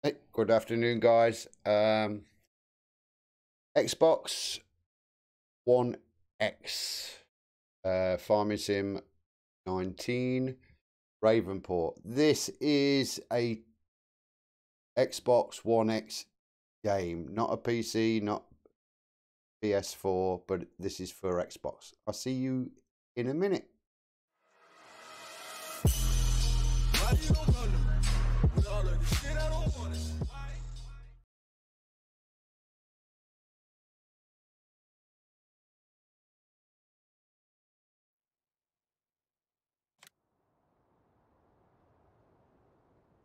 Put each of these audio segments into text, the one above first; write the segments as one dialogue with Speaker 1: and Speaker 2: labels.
Speaker 1: Hey, good afternoon, guys. Xbox One X, Farming Sim 19, Ravenport. This is a Xbox One X game, not a PC, not PS4, but this is for Xbox. I'll see you in a minute.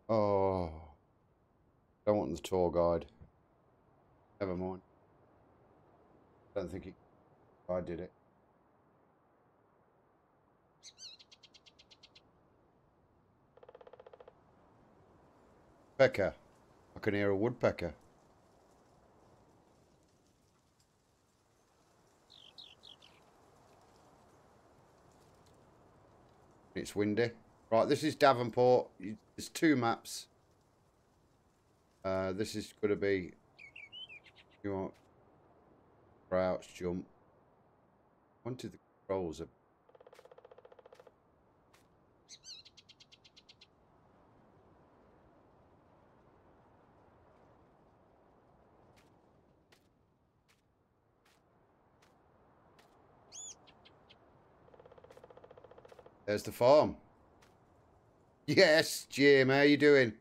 Speaker 1: Oh, don't want the tour guide. Never mind. Don't think I did it. Pecker. I can hear a woodpecker. It's windy. Right, this is Davenport. There's two maps. This is going to be, you want crouch, jump. Wanted the controls. There's the farm. Yes, Jim, how you doing?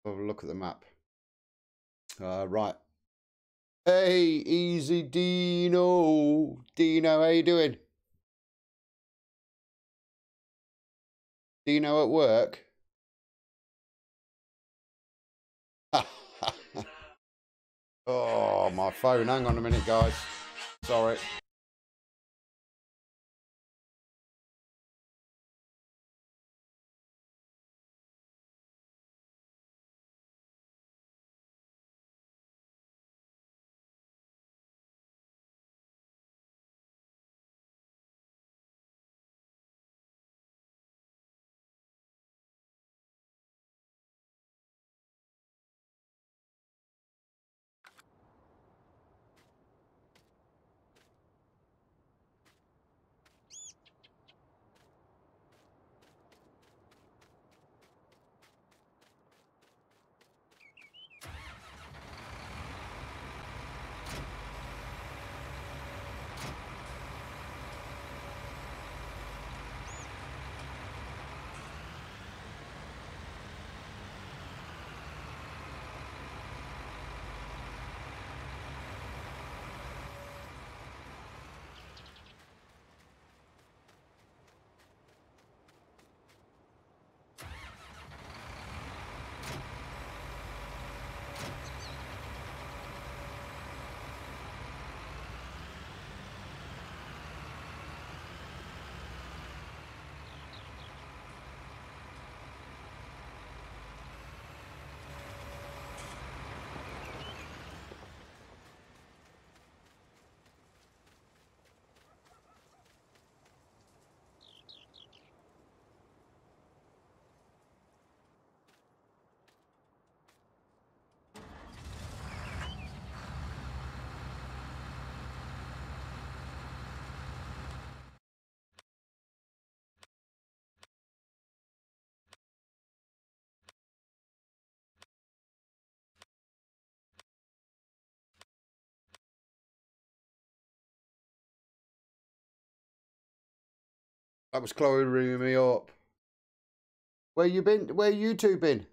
Speaker 1: Have a look at the map. Right. Hey, easy Dino. Dino, how you doing? Dino at work? Oh, my phone. Hang on a minute, guys. Sorry. That was Chloe ringing me up. Where you been? Where you two been?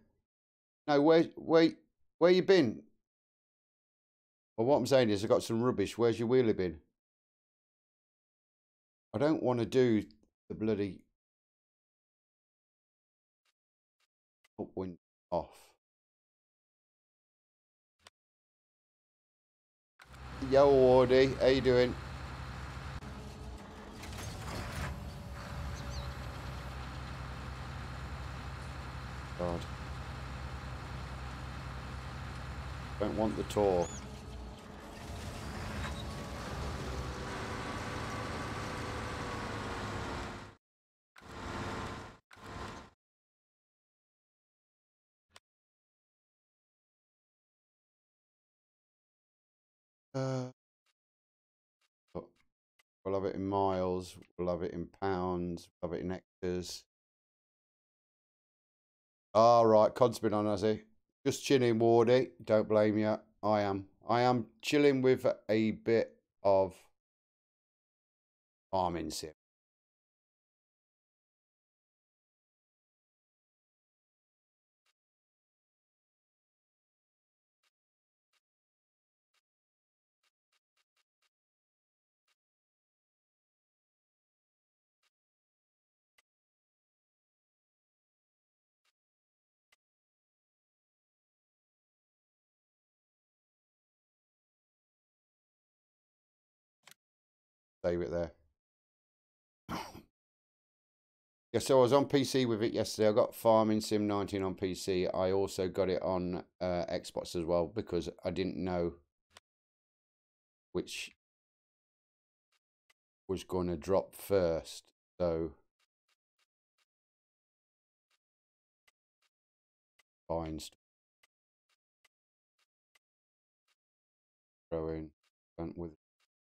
Speaker 1: No, where you been? Well, what I'm saying is I got some rubbish. Where's your wheelie bin? I don't want to do the bloody upwind off. Yo, Wardy, how you doing? God. Don't want the tour. We'll have it in miles. We'll have it in pounds. We'll have it in hectares. All right, Cod's been on, has he? Just chilling, Wardy. Don't blame you. I am. I am chilling with a bit of farming sim. Save it there. Yeah, so I was on PC with it yesterday. I got Farming Sim 19 on PC. I also got it on Xbox as well because I didn't know which was going to drop first. So fine, throwing, went with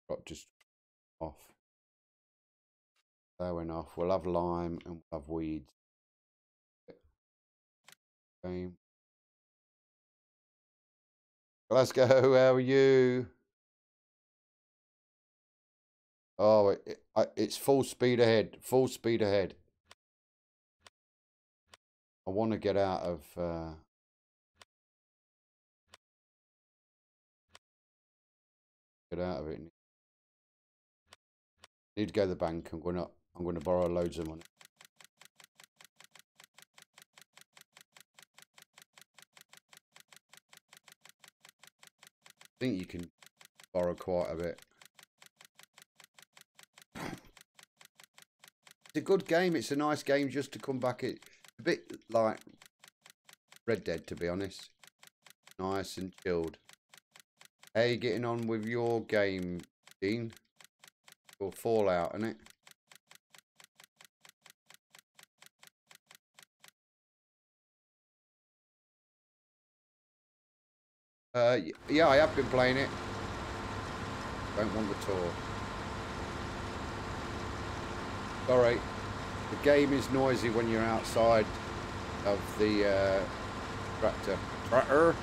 Speaker 1: drop just off. Going off. We'll have lime and we'll have weeds. Game. Glasgow, how are you? Oh, it's full speed ahead. Full speed ahead. I want to get out of... get out of it. Need to go to the bank. I'm gonna borrow loads of money. I think you can borrow quite a bit. It's a good game. It's a nice game just to come back. It's a bit like Red Dead, to be honest. Nice and chilled. How you getting on with your game, Dean? Or Fallout, isn't it? Yeah, I have been playing it. Don't want the tour. Sorry. The game is noisy when you're outside of the tractor. Tractor.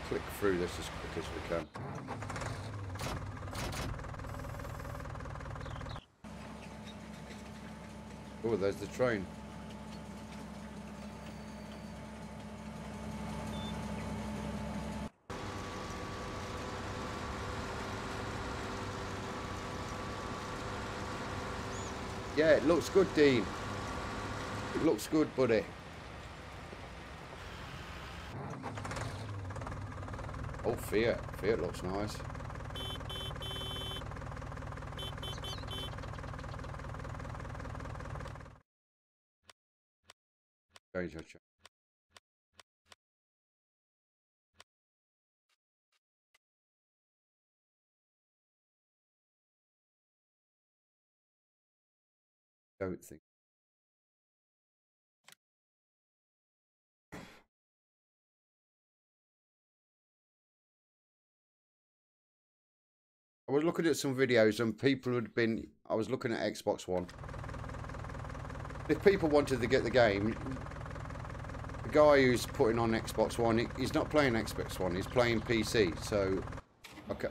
Speaker 1: Click through this as quick as we can. Oh, there's the train. Yeah, it looks good, Dean. It looks good, buddy. Oh, Fiat. Fiat looks nice. Change your channel. Don't think. I was looking at some videos and people had been... I was looking at Xbox One. If people wanted to get the game, the guy who's putting on Xbox One, he's not playing Xbox One, he's playing PC. So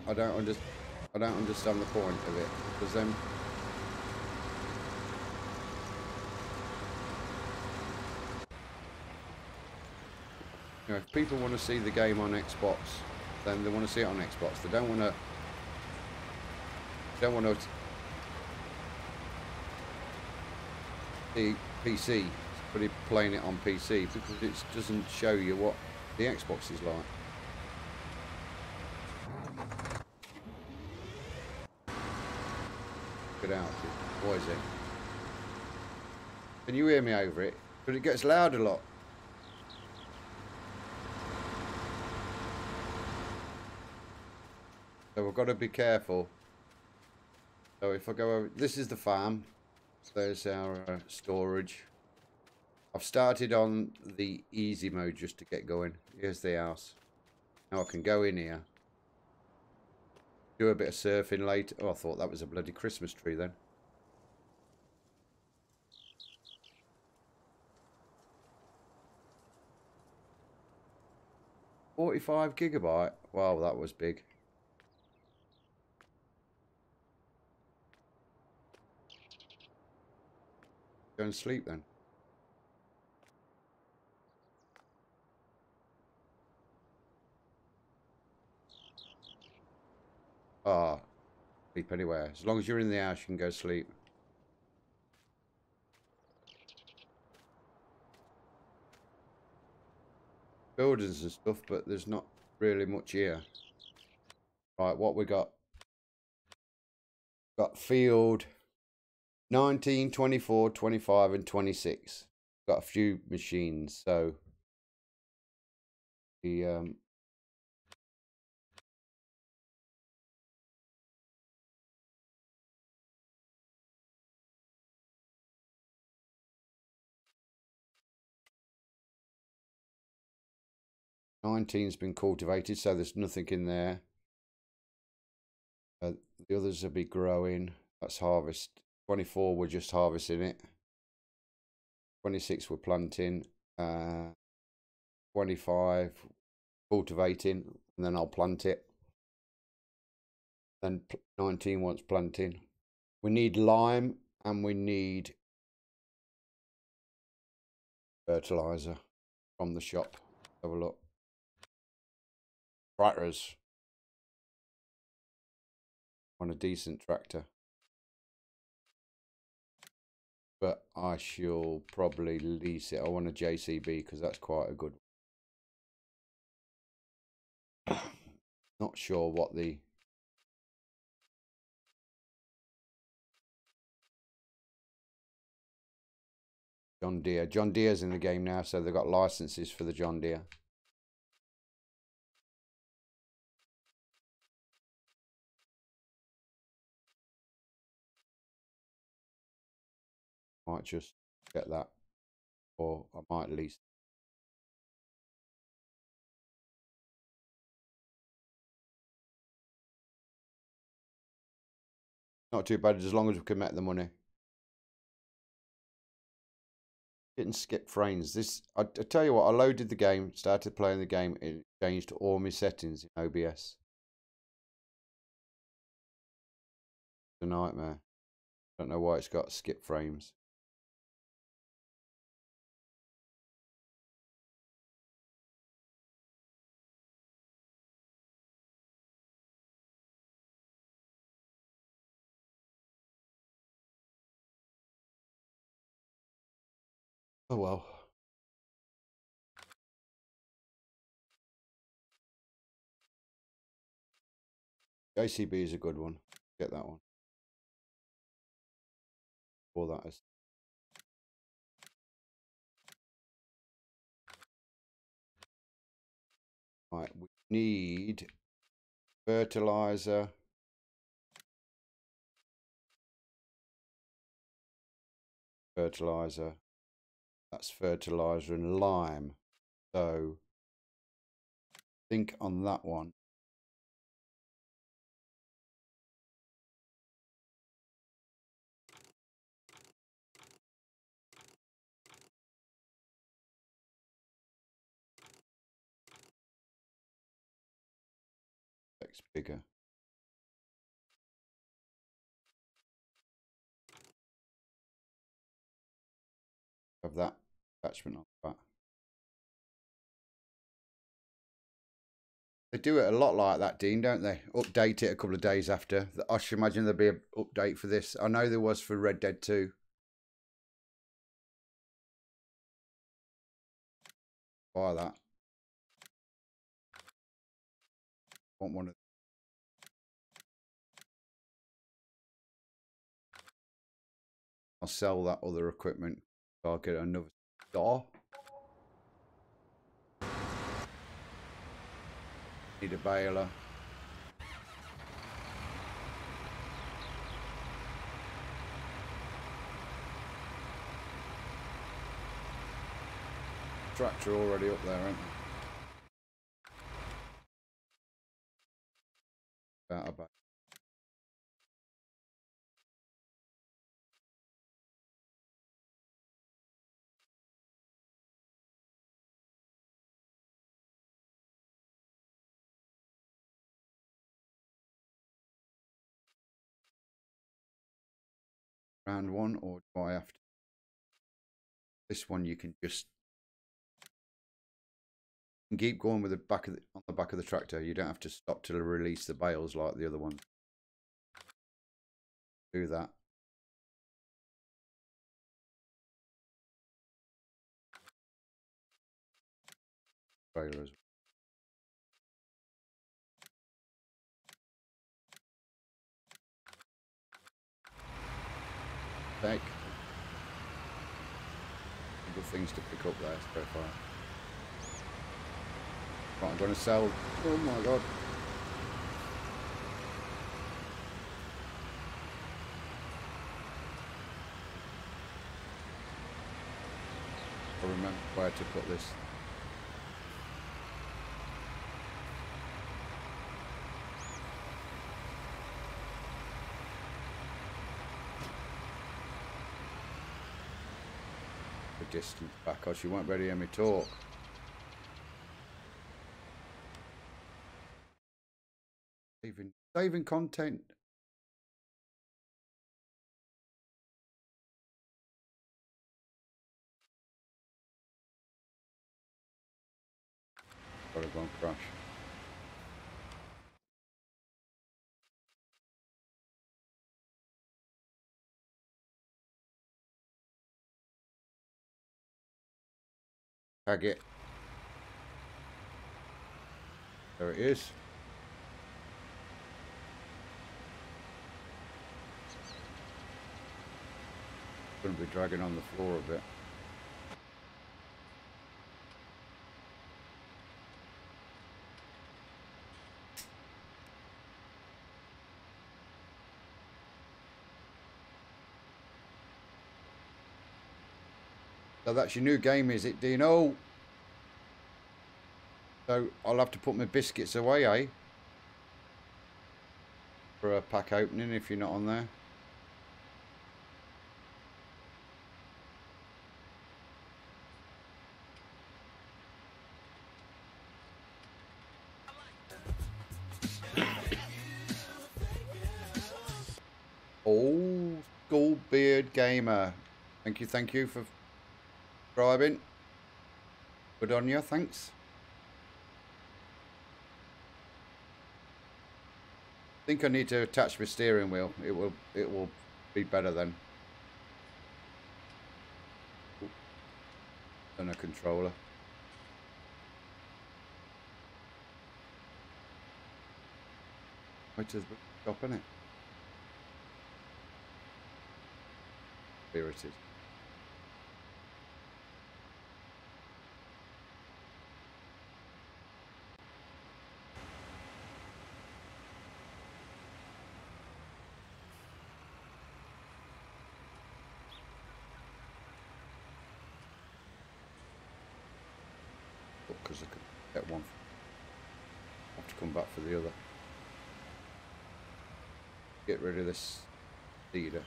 Speaker 1: I don't understand the point of it, because then... You know, if people want to see the game on Xbox, then they want to see it on Xbox. They don't want to... the PC, but playing it on PC, because it doesn't show you what the Xbox is like. Get out. What is it? Can you hear me over it? But it gets loud a lot. So we've got to be careful. So if I go over, this is the farm. There's our storage. I've started on the easy mode just to get going. Here's the house. Now I can go in here. Do a bit of surfing later. Oh, I thought that was a bloody Christmas tree then. £45GB. Wow, that was big. Go and sleep then. Ah, sleep anywhere. As long as you're in the house, you can go sleep. Buildings and stuff, but there's not really much here. Right, what we got? Got field 19, 24, 25 and 26. Got a few machines, so the 19's been cultivated, so there's nothing in there. The others will be growing. That's harvest. 24, we're just harvesting it. 26, we're planting. 25, cultivating, and then I'll plant it. Then 19 wants planting. We need lime and we need fertilizer from the shop. Have a look. Tractors. On a decent tractor. But I shall probably lease it. I want a JCB because that's quite a good one. Not sure what the John Deere. John Deere's in the game now, so they've got licenses for the John Deere. Might just get that, or I might lease. Not too bad as long as we can make the money. Didn't skip frames. This, I tell you what, I loaded the game, started playing the game, it changed all my settings in OBS. It's a nightmare. Don't know why it's got skip frames. Oh well. JCB is a good one. Get that one. All that is. Right, we need fertilizer. Fertilizer. That's fertilizer and lime. So think on that one. It's bigger. Have that attachment on that. They do it a lot like that, Dean, don't they? Update it a couple of days after. I should imagine there'll be an update for this. I know there was for Red Dead 2. Buy that. Want one of. I'll sell that other equipment. So I'll get another door. Need a baler. tractor already up there, ain't there? About. Round one, or do I have to? This one you can just keep going with the back of on the back of the tractor. You don't have to stop to release the bales like the other one. Do that. Trailers. Take. Good things to pick up there so far. Right, I'm going to sell. Oh my god. I remember where to put this. The distance back, or she won't be able to hear me talk. Saving content. Gotta go and crash. Tag it. There it is. Going to be dragging on the floor a bit. So that's your new game, is it, Dino? So I'll have to put my biscuits away, eh? For a pack opening if you're not on there. Old school beard gamer. Thank you for subscribing. Good on you, thanks. I think I need to attach my steering wheel. It will be better then. Than a controller. Which is stopping it. Here it is. Because I could get one. Have to come back for the other. Get rid of this cedar.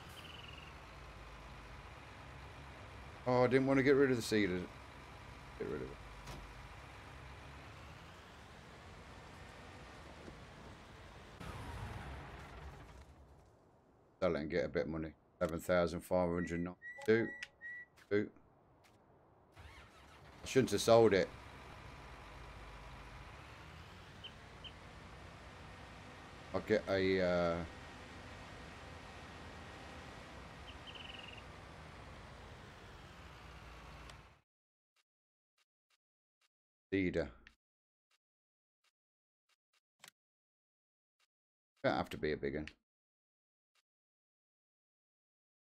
Speaker 1: Oh, I didn't want to get rid of the cedar. Get rid of it. Sell it and get a bit of money. 11,592. I shouldn't have sold it. I'll get a cedar. Don't have to be a big one.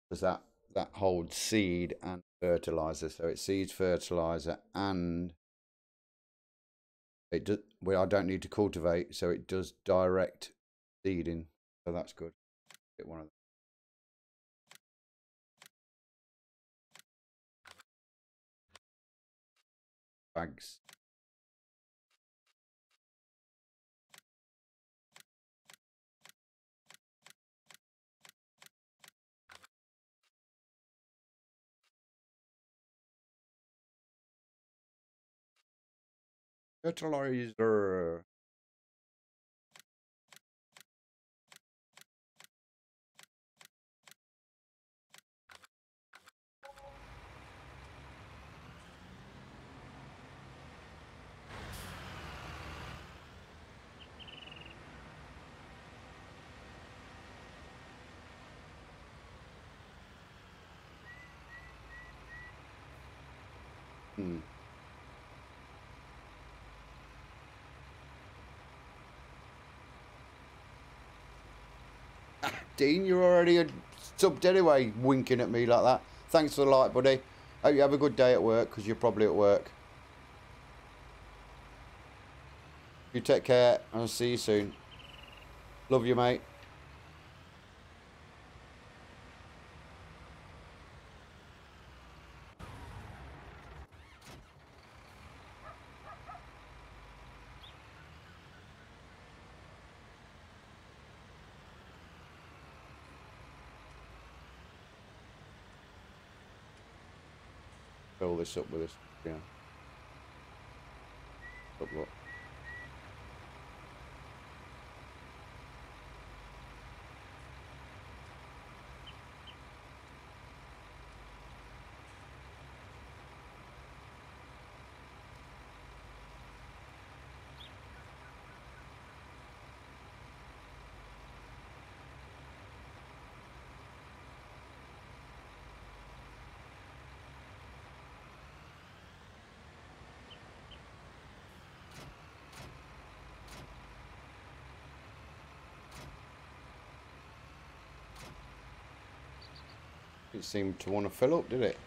Speaker 1: Because that holds seed and fertilizer. So it seeds fertilizer and it does, well, I don't need to cultivate, so it does direct seeding. So that's good. Get one of them. bags. Fertilizer. Dean, you're already subbed anyway, winking at me like that. Thanks for the like, buddy. Hope you have a good day at work, because you're probably at work. You take care, and I'll see you soon. Love you, mate. Fill this up with this, yeah. Look. It seemed to want to fill up, did it?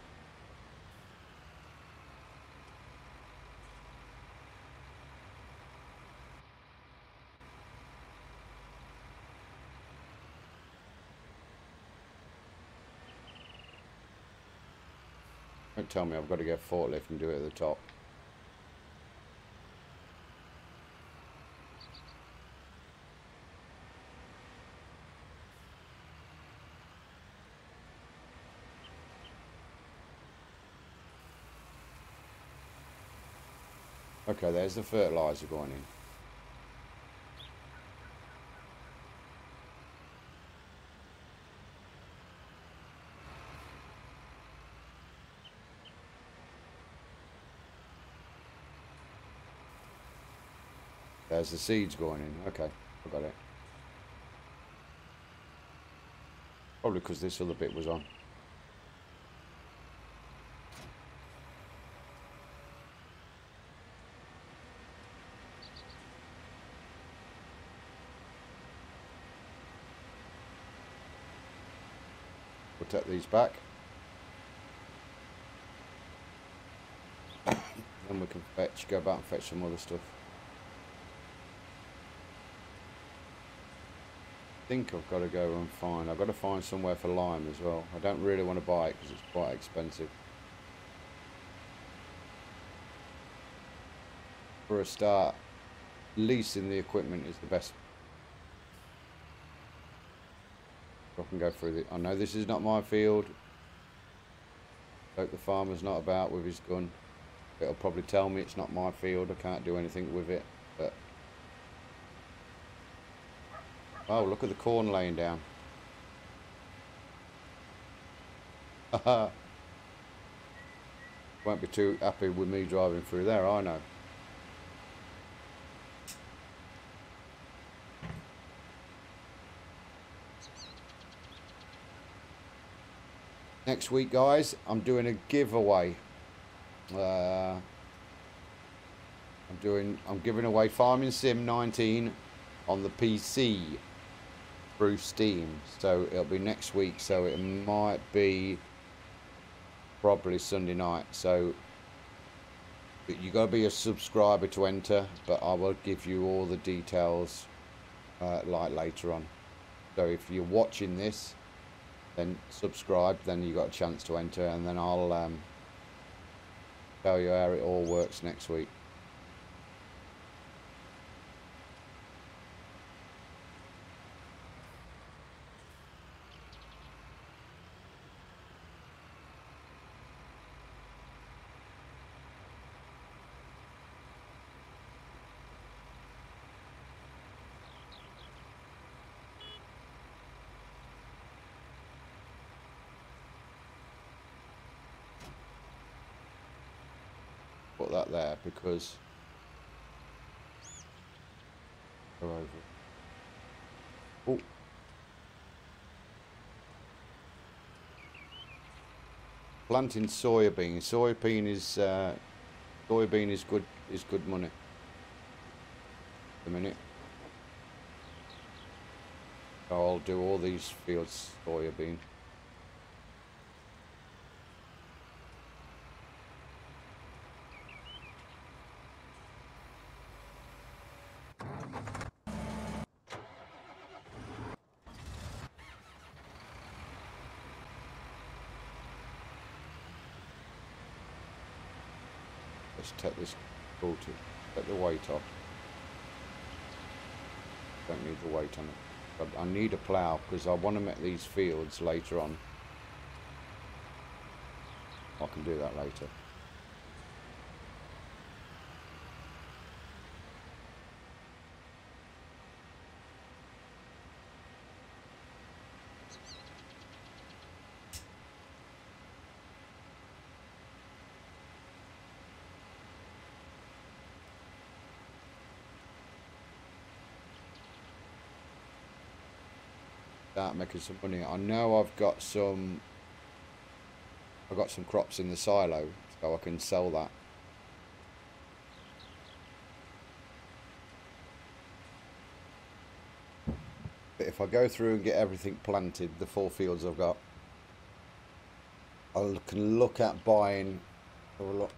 Speaker 1: Don't tell me I've got to get forklift and do it at the top. Okay, there's the fertilizer going in. There's the seeds going in. Okay, I got it. Probably because this other bit was on. We'll take these back. Then we can go back and fetch some other stuff. I think I've got to go and find. I've got to find somewhere for lime as well. I don't really want to buy it because it's quite expensive. For a start, leasing the equipment is the best. I can go through the. I know this is not my field. Hope the farmer's not about with his gun. It'll probably tell me it's not my field. I can't do anything with it. But oh, look at the corn laying down. Haha. Won't be too happy with me driving through there, I know. Next week, guys, I'm doing a giveaway. I'm giving away Farming Sim 19 on the PC through Steam. So it'll be next week. So it might be probably Sunday night. So you got to be a subscriber to enter. But I will give you all the details like later on. So if you're watching this, then subscribe, then you got a chance to enter, and then I'll tell you how it all works next week. Put that there because go over. Oh. Planting soybean. Soybean is good money. A minute. I'll do all these fields soybean. Let's take this tool to take the weight off. Don't need the weight on it. But I need a plough because I want to make these fields later on. I can do that later. Start making some money. I know I've got some crops in the silo, so I can sell that. But if I go through and get everything planted, the 4 fields I've got, I can look at buying. Have a look.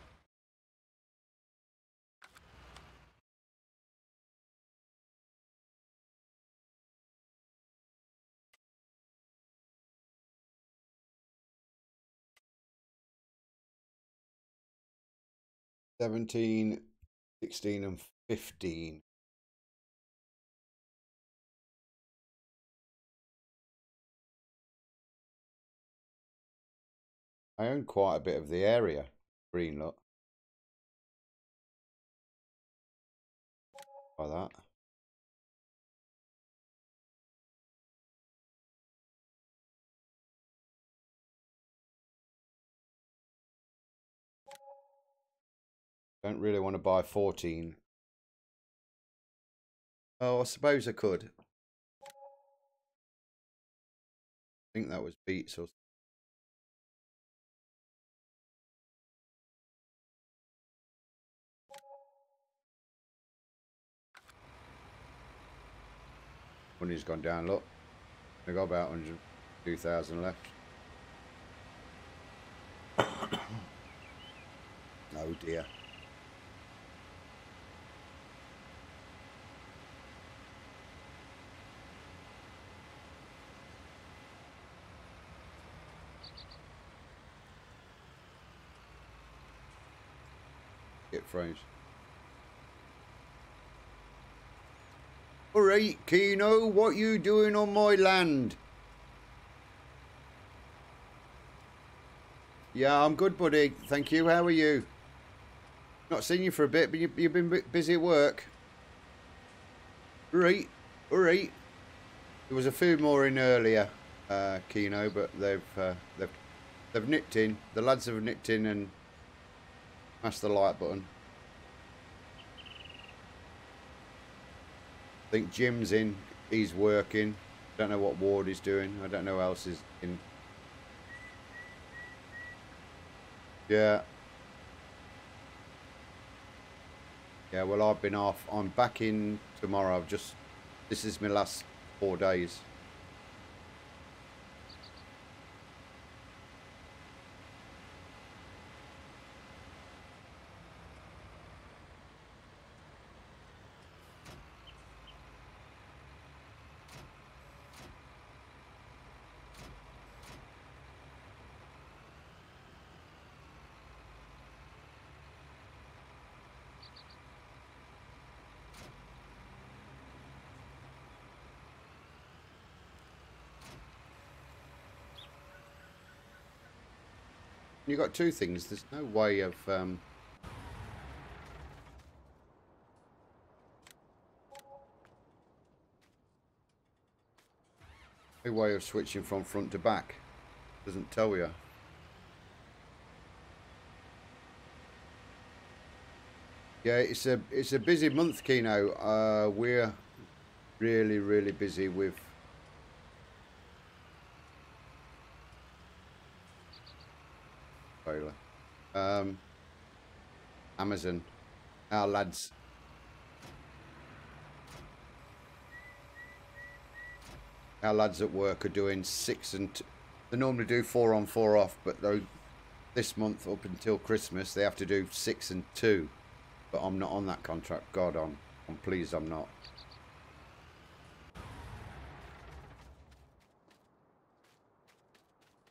Speaker 1: $17, $16 and $15. I own quite a bit of the area. Green, look. By that. Don't really want to buy 14. Oh, I suppose I could. I think that was beets or money's gone down. Look, I got about 102,000 left. Oh dear. Get frames. Alright, Keno, what you doing on my land? Yeah, I'm good, buddy. Thank you. How are you? Not seen you for a bit, but you've been busy at work. Alright, alright. There was a few more in earlier, Keno, but they've nipped in. The lads have nipped in and mashed the like button. I think Jim's in. He's working. Don't know what Ward is doing. I don't know who else is in. Yeah. Yeah, well, I've been off. I'm back in tomorrow. This is my last 4 days. You got two things. There's no way of switching from front to back. Doesn't tell you. Yeah, it's a busy month, Kino. We're really busy with Amazon. Our lads at work are doing 6 and they normally do 4 on 4 off, but though this month up until Christmas they have to do 6 and 2. But I'm not on that contract. God, I'm pleased I'm not.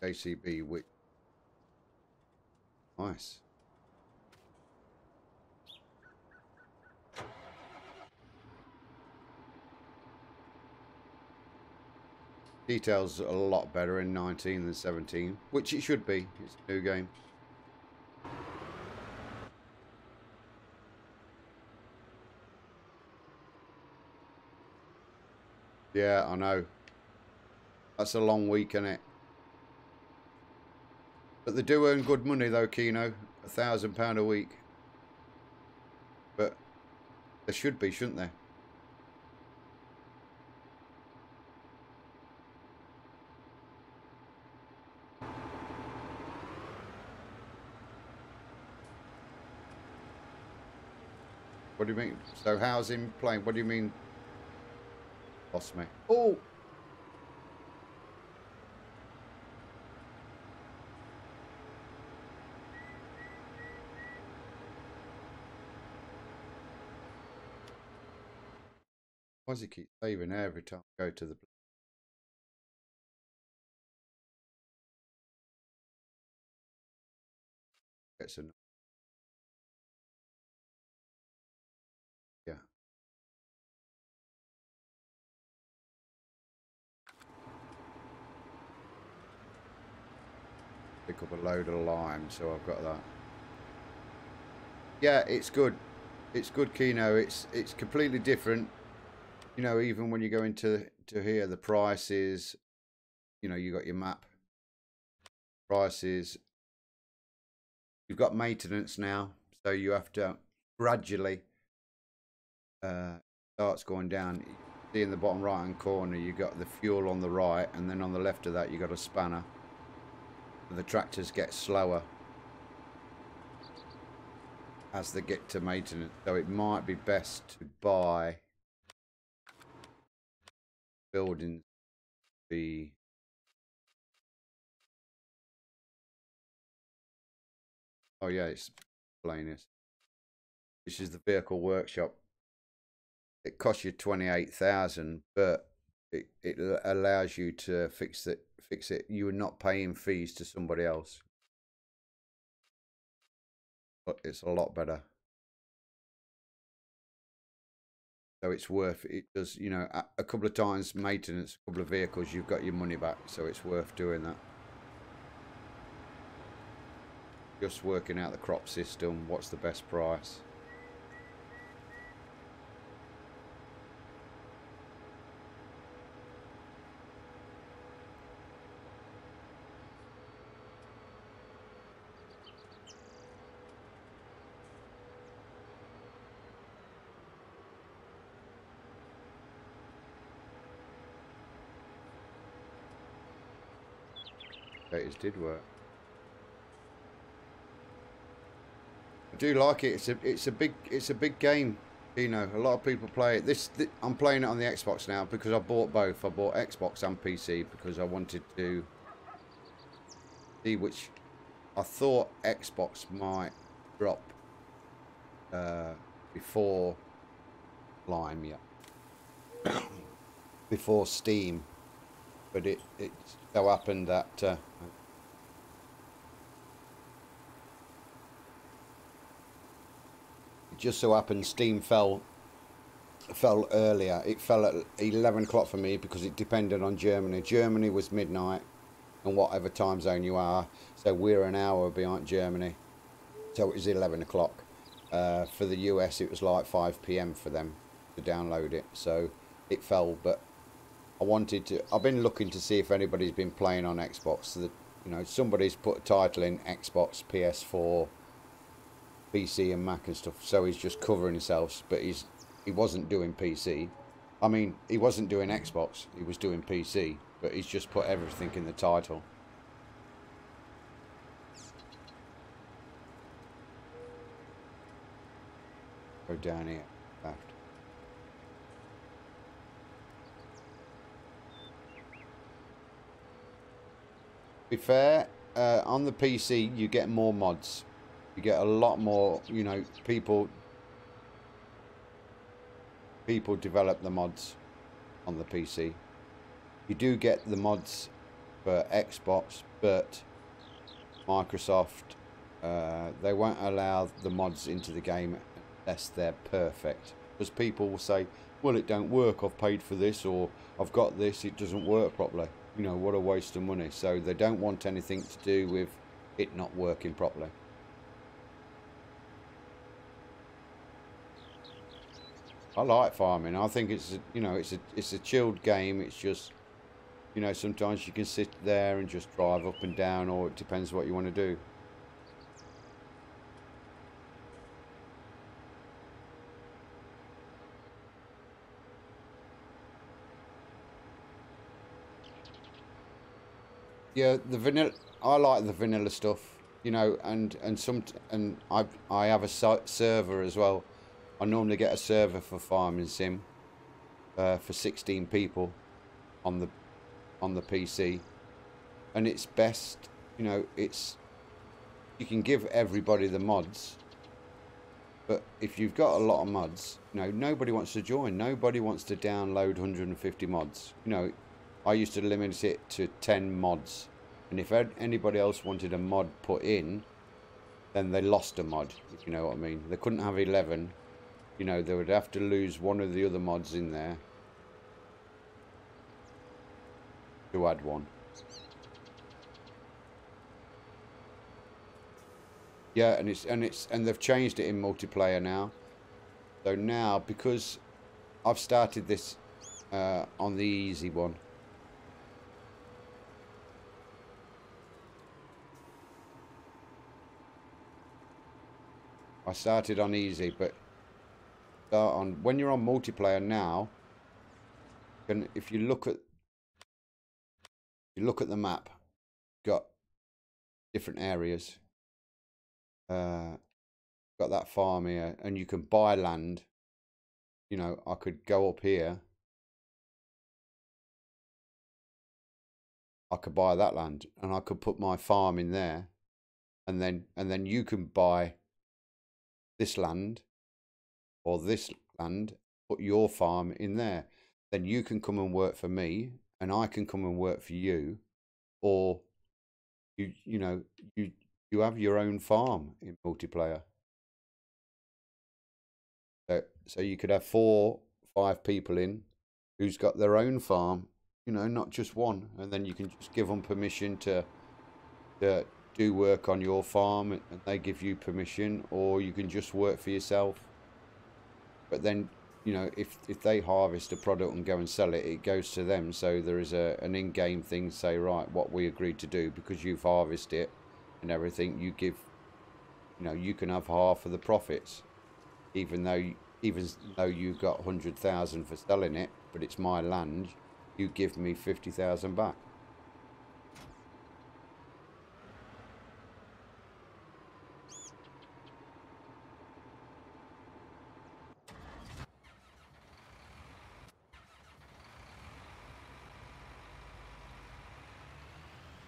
Speaker 1: ACB, which nice. Details are a lot better in 19 than 17, which it should be. It's a new game. Yeah, I know. That's a long week, isn't it? But they do earn good money though, Kino. £1,000 a week. But they should be, shouldn't they? What do you mean? So how's him playing? What do you mean? Lost me. Oh! Why does he keep saving every time I go to the... Gets a... Yeah. Pick up a load of lime, so I've got that. Yeah, it's good. It's good, Kino. It's completely different. You know, even when you go into here, the prices, you know, you got your map prices. You've got maintenance now, so you have to gradually starts going down. See in the bottom right hand corner, you got the fuel on the right, and then on the left of that, you got a spanner. The tractors get slower as they get to maintenance, so it might be best to buy buildings. Oh yeah, it's plainest. This is the vehicle workshop. It costs you 28,000, but it allows you to fix it. You are not paying fees to somebody else. But it's a lot better. So it's worth it. Does, you know, a couple of times maintenance, a couple of vehicles, you've got your money back. So it's worth doing that. Just working out the crop system. What's the best price? It did work. I do like it. It's a big game. You know, a lot of people play it. I'm playing it on the Xbox now because I bought both. I bought Xbox and PC because I wanted to see which. I thought Xbox might drop before Lime, yeah, before Steam, but it so happened that it just so happened Steam fell earlier. It fell at 11 o'clock for me because it depended on Germany. Germany was midnight and whatever time zone you are. So we're an hour behind Germany. So it was 11 o'clock. For the US, it was like 5 p.m. for them to download it. So it fell, but I've been looking to see if anybody's been playing on Xbox. So that, you know, somebody's put a title in Xbox, PS4, PC and Mac and stuff. So he's just covering himself, but he wasn't doing PC. I mean, he wasn't doing Xbox, he was doing PC, but he's just put everything in the title. Go down here, left. To be fair, on the PC you get more mods. You get a lot more, you know, people develop the mods on the PC. You do get the mods for Xbox, but Microsoft, they won't allow the mods into the game unless they're perfect. Because people will say, well, it don't work, I've paid for this, or I've got this, it doesn't work properly. You know, what a waste of money. So they don't want anything to do with it not working properly. I like farming. I think it's, you know, it's a chilled game. It's just, you know, sometimes you can sit there and just drive up and down, or it depends what you want to do. Yeah, the vanilla. I like the vanilla stuff, you know, and I have a server as well. I normally get a server for farming sim, for 16 people, on the PC, and it's best, you know, you can give everybody the mods, but if you've got a lot of mods, you know, nobody wants to join. Nobody wants to download 150 mods. You know, I used to limit it to 10 mods, and if anybody else wanted a mod put in, then they lost a mod, if you know what I mean. They couldn't have 11. You know, they would have to lose one of the other mods in there to add one. Yeah, and they've changed it in multiplayer now. So now, because I've started this on the easy one. I started on easy, but when you're on multiplayer now, and if you look at the map, got different areas. Got that farm here, and you can buy land. You know, I could go up here. I could buy that land, and I could put my farm in there, and then you can buy this land or this land, put your farm in there. Then you can come and work for me, and I can come and work for you, or you know, you have your own farm in multiplayer. So you could have 4, 5 people in who's got their own farm, you know, not just one, and then you can just give them permission to do work on your farm, and they give you permission, or you can just work for yourself. But then, you know, if they harvest a product and go and sell it, it goes to them. So there is an in-game thing to say, right, what we agreed to do, because you've harvested it and everything, you give, you know, you can have half of the profits, even though you got 100,000 for selling it, but it's my land, you give me 50,000 back.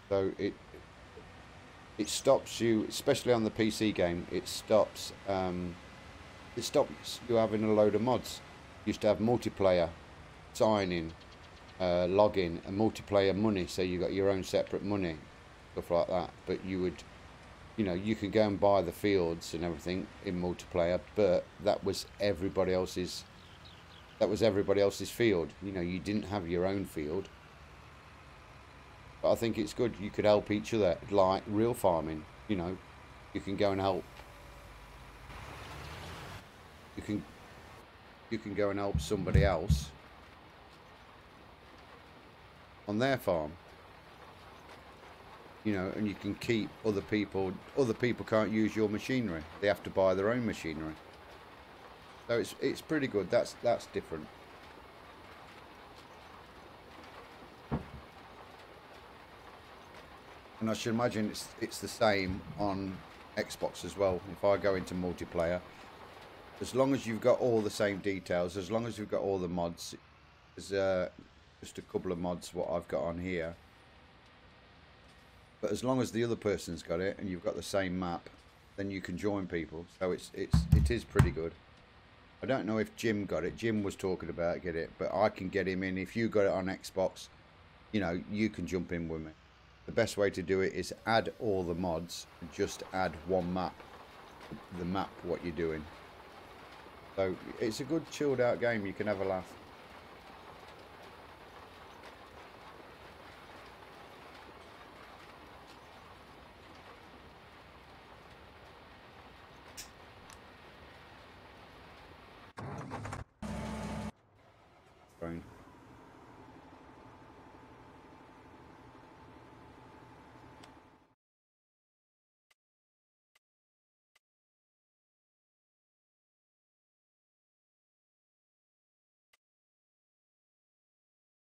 Speaker 1: So it stops you, especially on the PC game. It stops you having a load of mods. You used to have multiplayer, sign in, login, and multiplayer money. So you got your own separate money, stuff like that. But you would, you know, you could go and buy the fields and everything in multiplayer, but that was everybody else's. That was everybody else's field. You know, you didn't have your own field. But I think it's good. You could help each other, like real farming. You know, you can go and help. You can go and help somebody else on their farm. You know, and you can keep other people. Other people can't use your machinery. They have to buy their own machinery. So it's pretty good. That's different. And I should imagine it's the same on Xbox as well. If I go into multiplayer, as long as you've got all the same details, as long as you've got all the mods, there's just a couple of mods what I've got on here. But as long as the other person's got it and you've got the same map, then you can join people. So it is pretty good. I don't know if Jim got it. Jim was talking about get it, but I can get him in. If you got it on Xbox, you know, you can jump in with me. The best way to do it is add all the mods and just add one map. The map what you're doing. So it's a good chilled out game. You can have a laugh. Fine.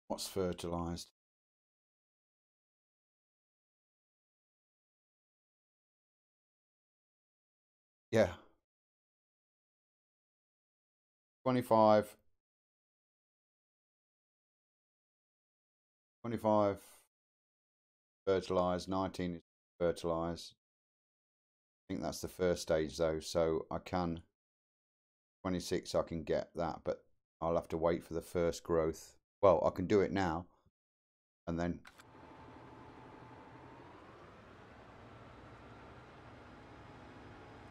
Speaker 1: What's fertilized? Yeah. 25 fertilized, 19 is fertilized. I think that's the first stage though, so I can 26 I can get that, but I'll have to wait for the first growth. Well, I can do it now and then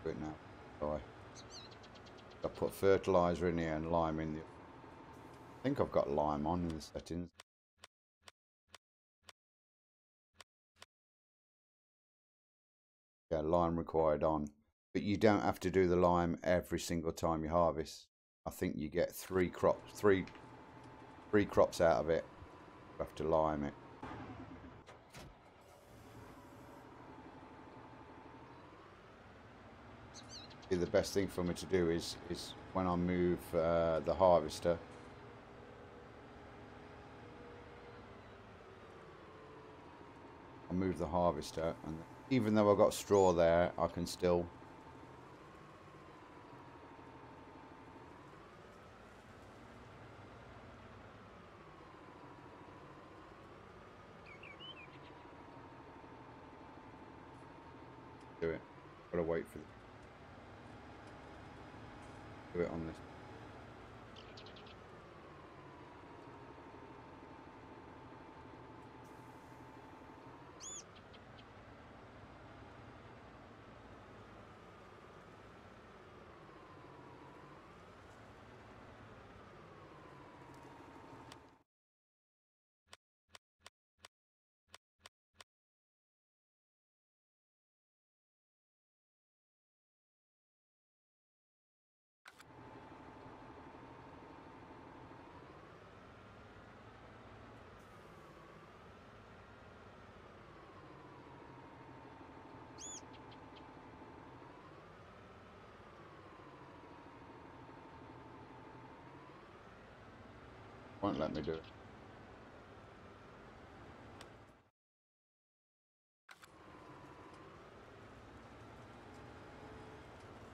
Speaker 1: do it now. Sorry. I put fertilizer in here and lime in the. I think I've got lime on in the settings. Yeah, lime required on, but you don't have to do the lime every single time you harvest. I think you get three crops out of it. You have to lime it. The best thing for me to do is when I move the harvester. I'll move the harvester, and even though I've got straw there, I can still do it. Gotta wait for do it on this. Won't let me do it.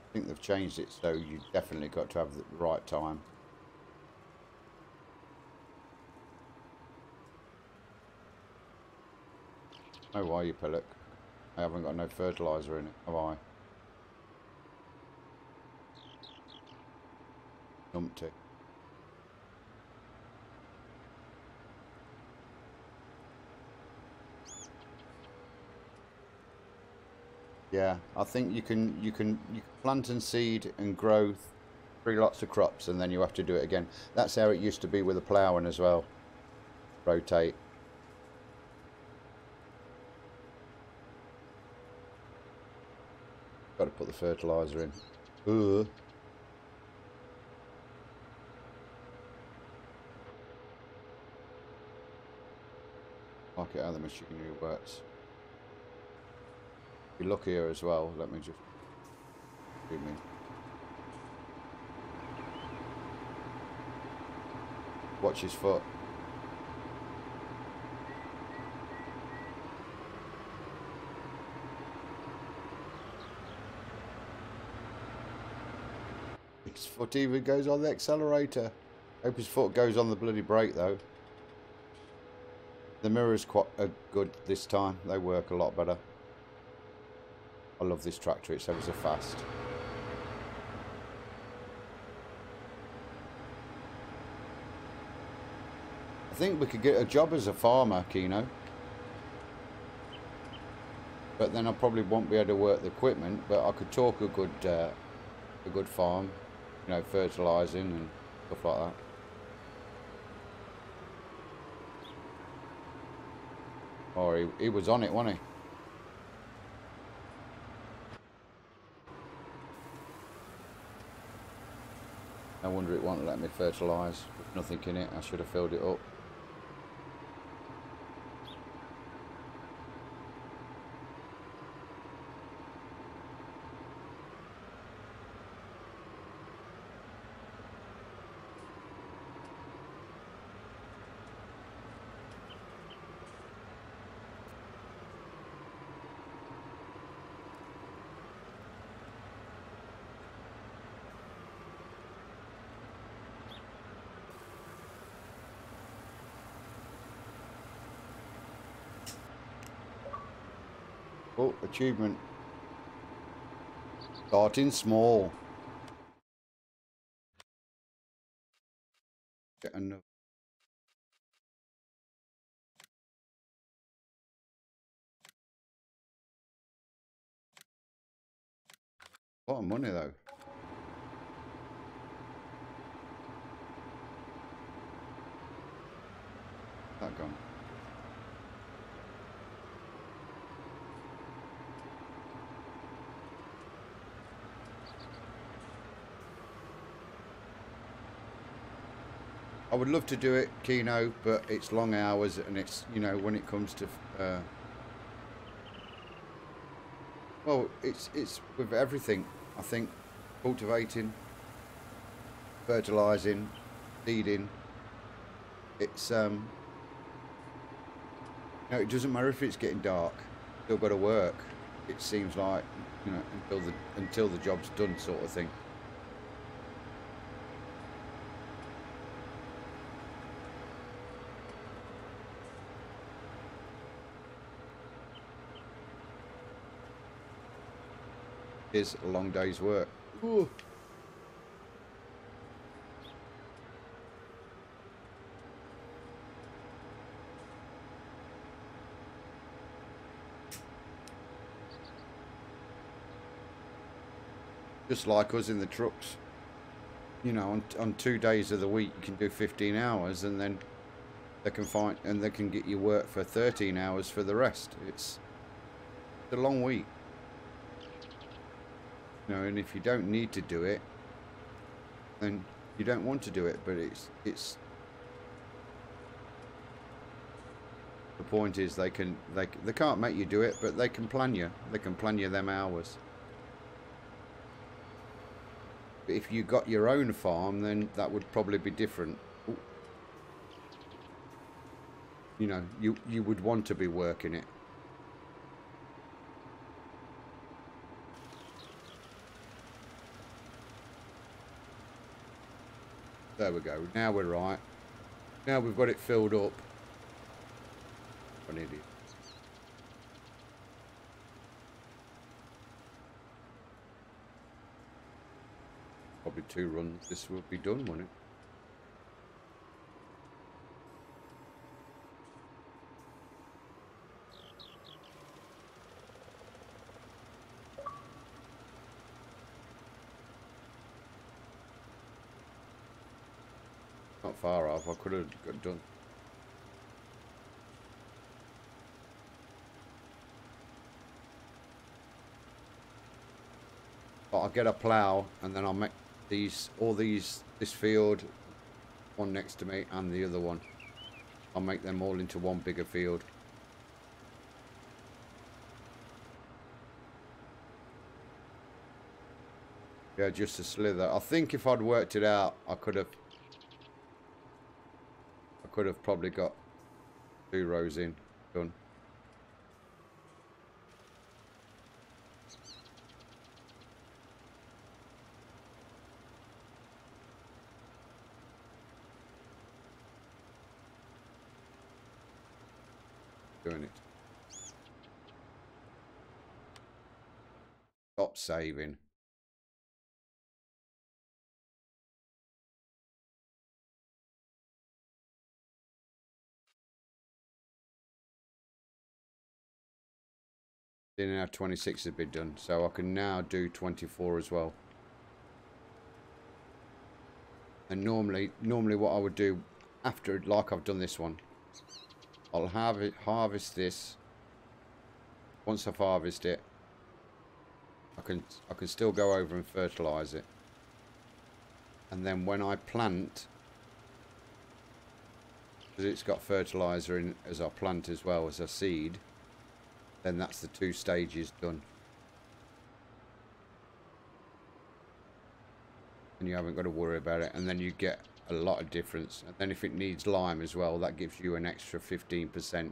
Speaker 1: I think they've changed it, so you definitely got to have the right time. Oh, why you Pubg? I haven't got no fertilizer in it, have I? Numpty. Yeah, I think you can plant and seed and grow 3 lots of crops, and then you have to do it again. That's how it used to be with the ploughing as well. Rotate. Got to put the fertiliser in. Ugh. Mark it how the machinery works. If you look here as well, let me just zoom in. Watch his foot. His foot even goes on the accelerator. Hope his foot goes on the bloody brake though. The mirrors quite good this time. They work a lot better. I love this tractor. It's ever so fast. I think we could get a job as a farmer, Kino. But then I probably won't be able to work the equipment. But I could talk a good farm, you know, fertilising and stuff like that. Or he was on it, wasn't he? No wonder it won't let me fertilise with nothing in it. I should have filled it up. Oh, achievement. Starting small. Get another. A lot of money though. That gone. I would love to do it, Kino, but it's long hours and it's, you know, when it comes to, well, it's with everything. I think cultivating, fertilising, seeding, it's, you know, it doesn't matter if it's getting dark, still got to work. It seems like, you know, until the job's done sort of thing. Is a long day's work. Ooh. Just like us in the trucks, you know, on 2 days of the week you can do 15 hours and then they can get you work for 13 hours for the rest. It's a long week. You know, and if you don't need to do it, then you don't want to do it. But it's the point is they can't make you do it, but they can plan you. They can plan you them hours. But if you got your own farm, then that would probably be different. Ooh. You know, you would want to be working it. There we go. Now we're right. Now we've got it filled up. An idiot. Probably 2 runs. This will be done, won't it? Not far off. I could have got done. But I'll get a plough and then I'll make this field, one next to me and the other one. I'll make them all into one bigger field. Yeah, just a slither. I think if I'd worked it out, I could have probably got 2 rows in done. Doing it. Stop saving. Now 26 has been done, so I can now do 24 as well. And normally what I would do after, like I've done this one, I'll harvest this. Once I've harvested it, I can still go over and fertilize it. And then when I plant, because it's got fertilizer in as I plant as well as a seed, then that's the 2 stages done. And you haven't got to worry about it. And then you get a lot of difference. And then if it needs lime as well, that gives you an extra 15%.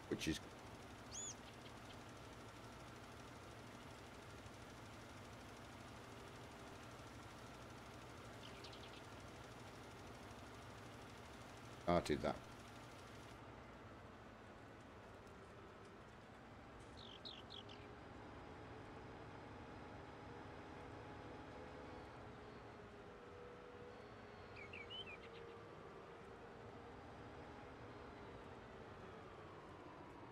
Speaker 1: Which is... started that.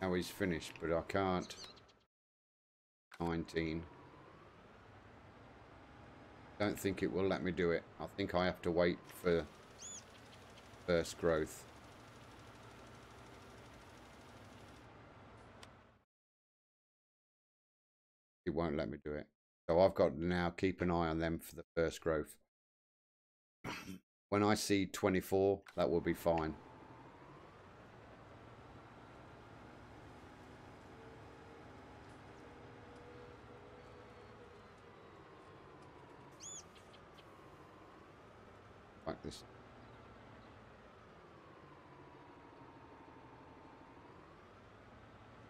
Speaker 1: Now he's finished, but I can't. 19. Don't think it will let me do it. I think I have to wait for first growth. It won't let me do it. So I've got to now keep an eye on them for the first growth. When I see 24, that will be fine. Like this.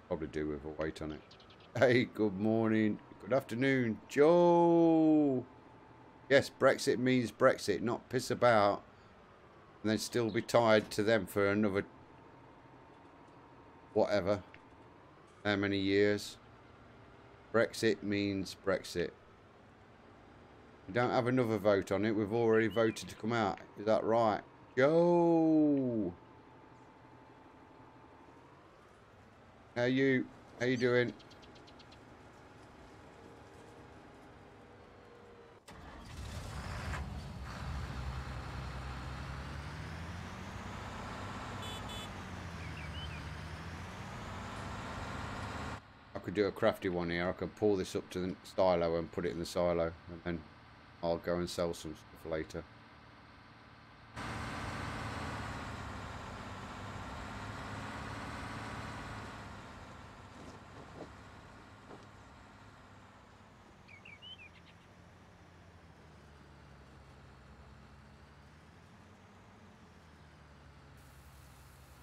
Speaker 1: Probably do with a weight on it. Hey, good morning. Good afternoon, Joe. Yes, Brexit means Brexit, not piss about and then still be tied to them for another whatever, how many years. Brexit means Brexit. We don't have another vote on it. We've already voted to come out. Is that right? Joe! How you doing? I could do a crafty one here. I could pull this up to the silo and put it in the silo, and then I'll go and sell some stuff later.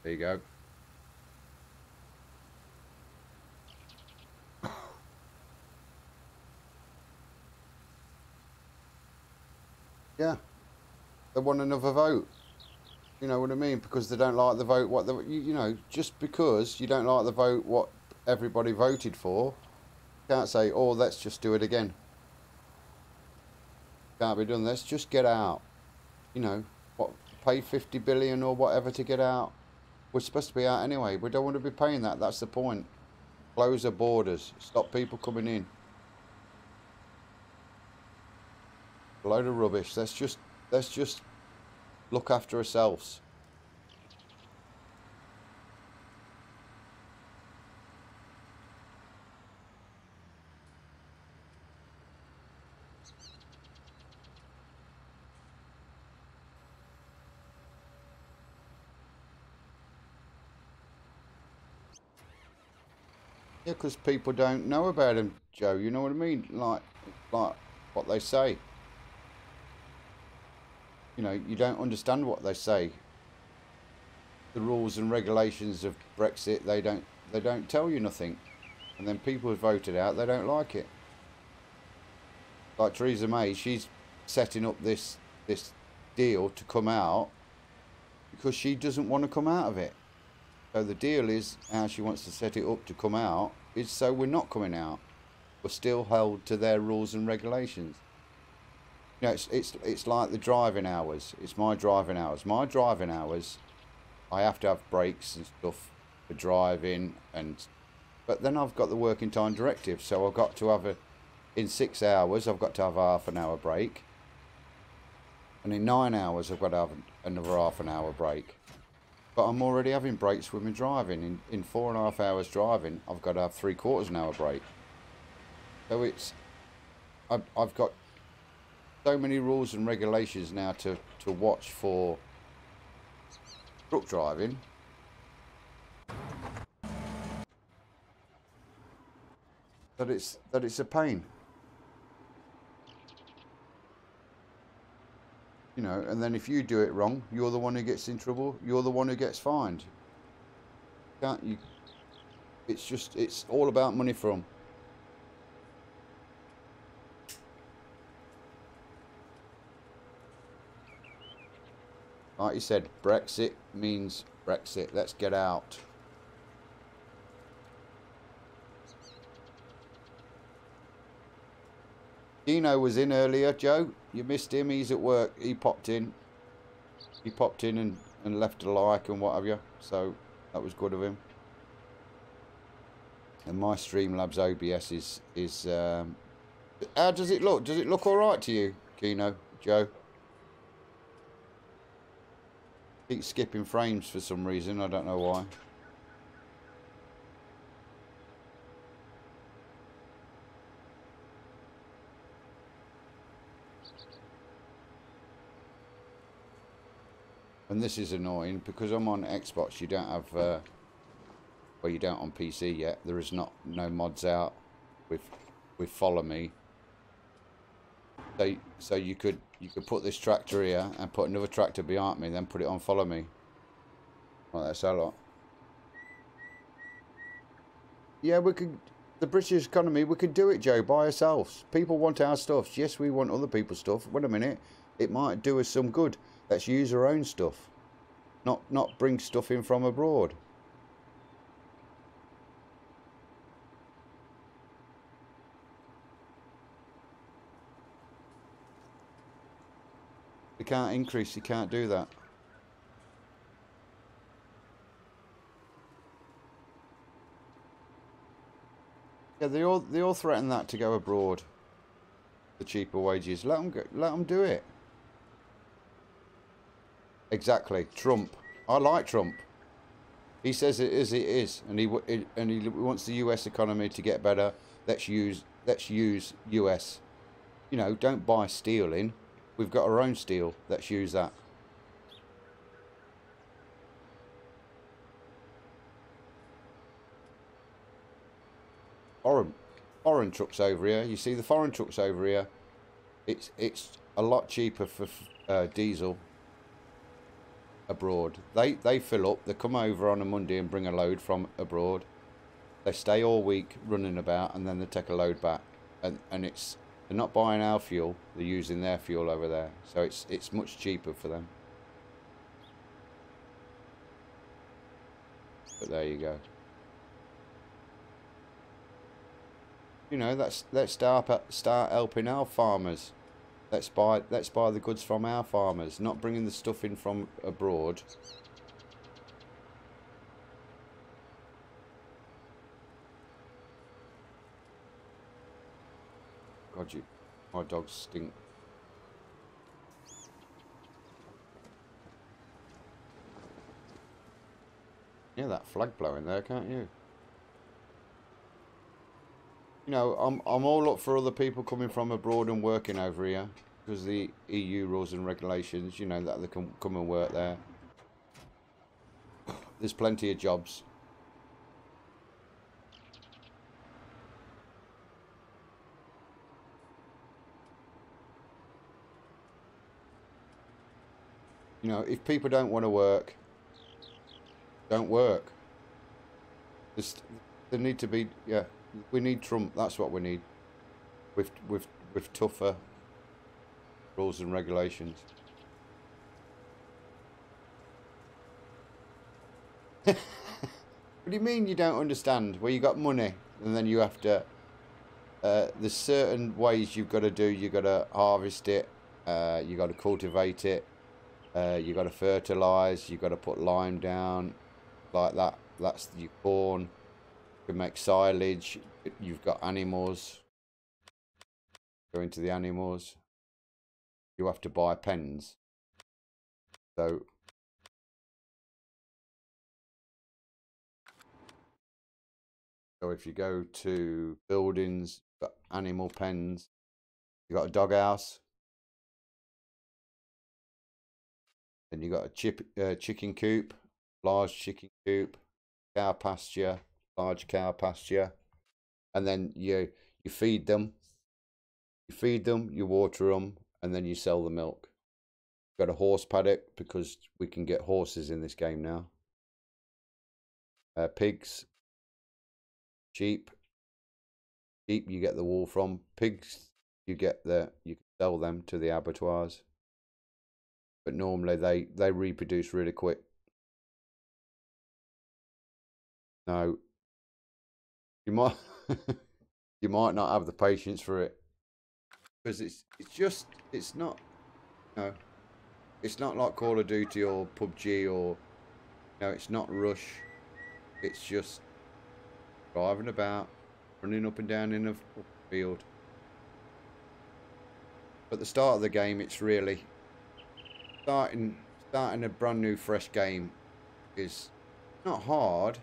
Speaker 1: There you go. Yeah, they want another vote. You know what I mean? Because they don't like the vote. What the you know, just because you don't like the vote, what everybody voted for, you can't say, "Oh, let's just do it again." Can't be done. Let's just get out. You know, what? Pay 50 billion or whatever to get out. We're supposed to be out anyway. We don't want to be paying that. That's the point. Close the borders. Stop people coming in. A load of rubbish. Let's just look after ourselves. Yeah, because people don't know about them, Joe. You know what I mean? Like what they say. You know, you don't understand what they say. The rules and regulations of Brexit, they don't tell you nothing. And then people have voted out, they don't like it. Like Theresa May, she's setting up this deal to come out because she doesn't want to come out of it. So the deal is how she wants to set it up to come out is so we're not coming out. We're still held to their rules and regulations. You know, it's like the driving hours. It's my driving hours. My driving hours, I have to have breaks and stuff for driving, but then I've got the working time directive, so I've got to have in 6 hours I've got to have a half an hour break, and in 9 hours I've got to have another half an hour break. But I'm already having breaks with my driving. In 4.5 hours driving, I've got to have 3/4 an hour break. So I've got so many rules and regulations now to watch for truck driving. That it's a pain. You know, and then if you do it wrong, you're the one who gets in trouble. You're the one who gets fined. Can't you? It's all about money for them. Like you said, Brexit means Brexit. Let's get out. Dino was in earlier, Joe. You missed him. He's at work. He popped in. He popped in and left a like and what have you. So that was good of him. And my Streamlabs OBS is how does it look? Does it look all right to you, Kino, Joe? Keep skipping frames for some reason. I don't know why. And this is annoying because I'm on Xbox. You don't have, well, you don't on PC yet. There is no mods out with Follow Me. So you could put this tractor here and put another tractor behind me, then put it on Follow Me. Well, that's a lot. Yeah, we could. The British economy, we could do it, Joe, by ourselves. People want our stuff. Yes, we want other people's stuff. Wait a minute. It might do us some good. Let's use our own stuff. Not bring stuff in from abroad. You can't increase, you can't do that. Yeah, they all threaten that to go abroad. The cheaper wages. Let them do it. Exactly. Trump. I like Trump. He says it is, and he wants the US economy to get better. Let's use US. You know, don't buy steel in. We've got our own steel. Let's use that. Foreign trucks over here. You see the foreign trucks over here. It's a lot cheaper for diesel abroad. They fill up. They come over on a Monday and bring a load from abroad. They stay all week running about, and then they take a load back. And they're not buying our fuel. They're using their fuel over there. So it's much cheaper for them. But there you go. You know, let's start helping our farmers. Let's buy the goods from our farmers, not bringing the stuff in from abroad. God, my dogs stink. Yeah, that flag blowing there, can't you? You know, I'm all up for other people coming from abroad and working over here because the EU rules and regulations, you know, that they can come and work there. There's plenty of jobs. You know, if people don't want to work, don't work. There need to be, yeah, we need Trump. That's what we need. With tougher rules and regulations. What do you mean you don't understand? Well, you got money, and then you have to. There's certain ways you've got to do. You've got to harvest it. You got to cultivate it. You got to fertilize. You got to put lime down, like that. That's your corn. You can make silage. You've got animals. Go into the animals. You have to buy pens. So if you go to buildings, you've got animal pens. You got a doghouse. Then you got a chicken coop, large chicken coop, cow pasture, large cow pasture, and then you feed them. You feed them, you water them, and then you sell the milk. Got a horse paddock because we can get horses in this game now. Pigs, sheep. Sheep you get the wool from. Pigs you can sell them to the abattoirs. But normally they reproduce really quick. Now you might you might not have the patience for it. Because it's not, you know, it's not like Call of Duty or PUBG or, you know, it's not Rush. It's just driving about, running up and down in a field. At the start of the game, it's really starting a brand new fresh game is not hard.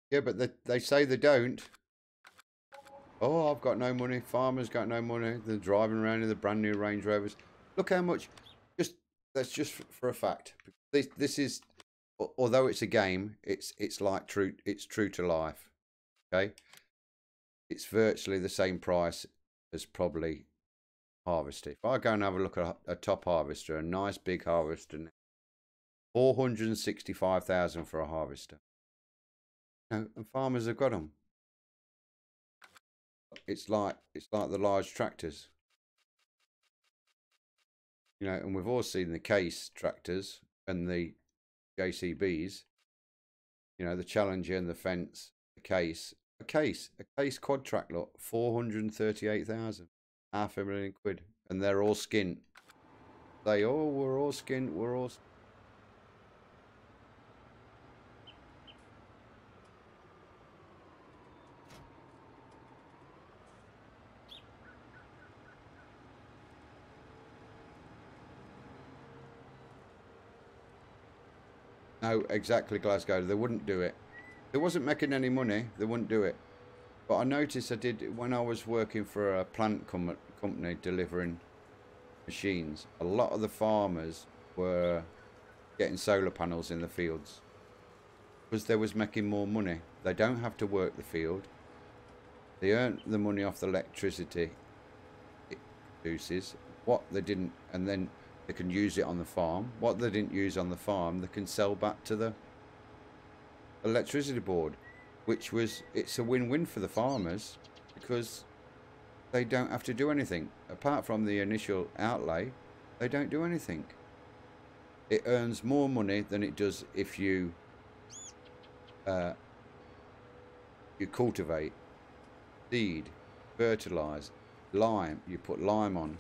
Speaker 1: Yeah, but they say they don't. Oh, I've got no money. Farmers got no money. They're driving around in the brand new Range Rovers. Look how much. That's just for a fact. This is, although it's a game, it's like true. It's true to life. Okay, it's virtually the same price as probably harvester. If I go and have a look at a top harvester, a nice big harvester, 465,000 for a harvester. No, and farmers have got them. It's like the large tractors, you know, and we've all seen the case tractors and the JCBs, you know, the Challenger and the Fence, the case, a case quad track lot, 438,000, £500,000, and they're all skint. We're all skint, we're all. No, exactly, Glasgow. They wouldn't do it. They wasn't making any money. They wouldn't do it. But I noticed I did when I was working for a plant company delivering machines. A lot of the farmers were getting solar panels in the fields because they was making more money. They don't have to work the field. They earn the money off the electricity it produces. What they didn't, and then they can use it on the farm. What they didn't use on the farm, they can sell back to the electricity board, which was, it's a win-win for the farmers because they don't have to do anything. Apart from the initial outlay, they don't do anything. It earns more money than it does if you cultivate, seed, fertilize, lime. You put lime on.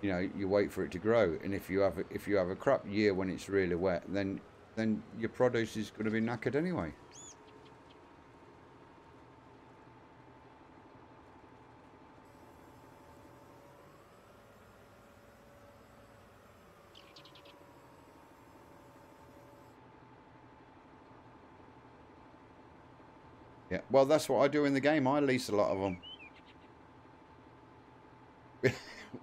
Speaker 1: You know, you wait for it to grow, and if you have a crap year when it's really wet, then your produce is going to be knackered anyway. Yeah, well, that's what I do in the game. I lease a lot of them.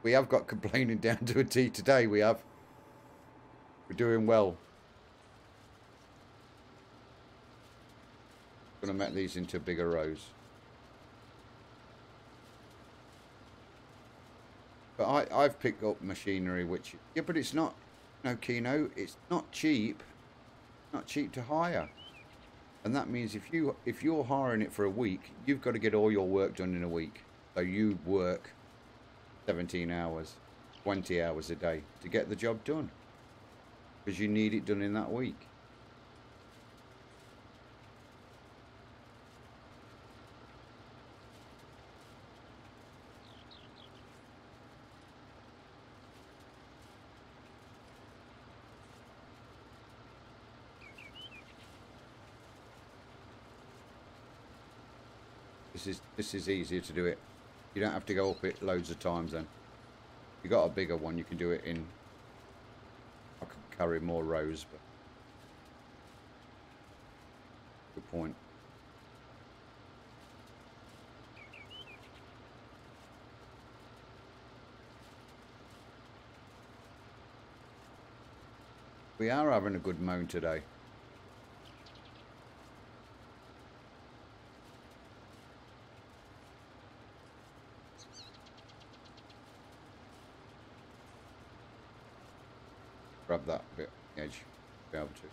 Speaker 1: We have got complaining down to a T today. We have. We're doing well. Going to make these into bigger rows. But I've picked up machinery which... Yeah, but it's not... No, Kino, it's not cheap. Not cheap to hire. And that means if you're hiring it for a week, you've got to get all your work done in a week. So you work 17 hours, 20 hours a day to get the job done. Because you need it done in that week. This is easier to do it. You don't have to go up it loads of times then. If you got a bigger one, you can do it in... I could carry more rows, but... Good point. We are having a good moan today. Grab that bit on the edge, be able to.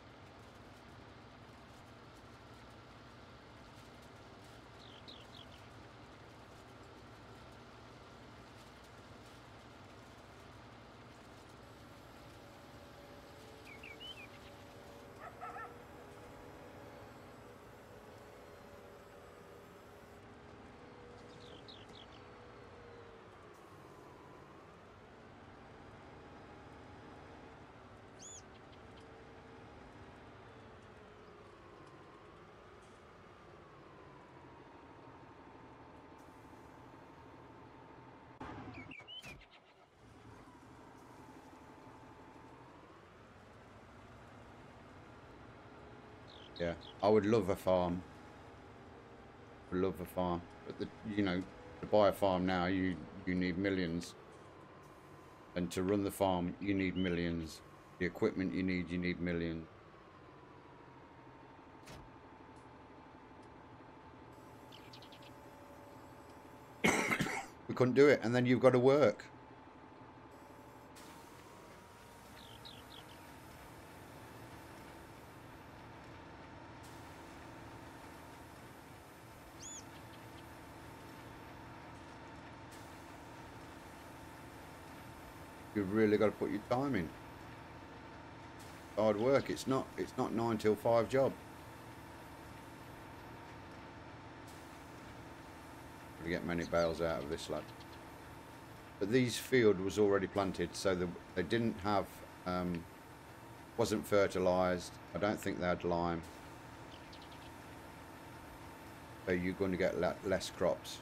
Speaker 1: Yeah, I would love a farm. I would love a farm, but you know, to buy a farm now, you need millions, and to run the farm, you need millions. The equipment you need millions. We couldn't do it, and then you've got to work. You've really got to put your time in. Hard work. It's not 9 till 5 job. To get many bales out of this lad. But these field was already planted, so they didn't have wasn't fertilized. I don't think they had lime. So you're going to get less crops.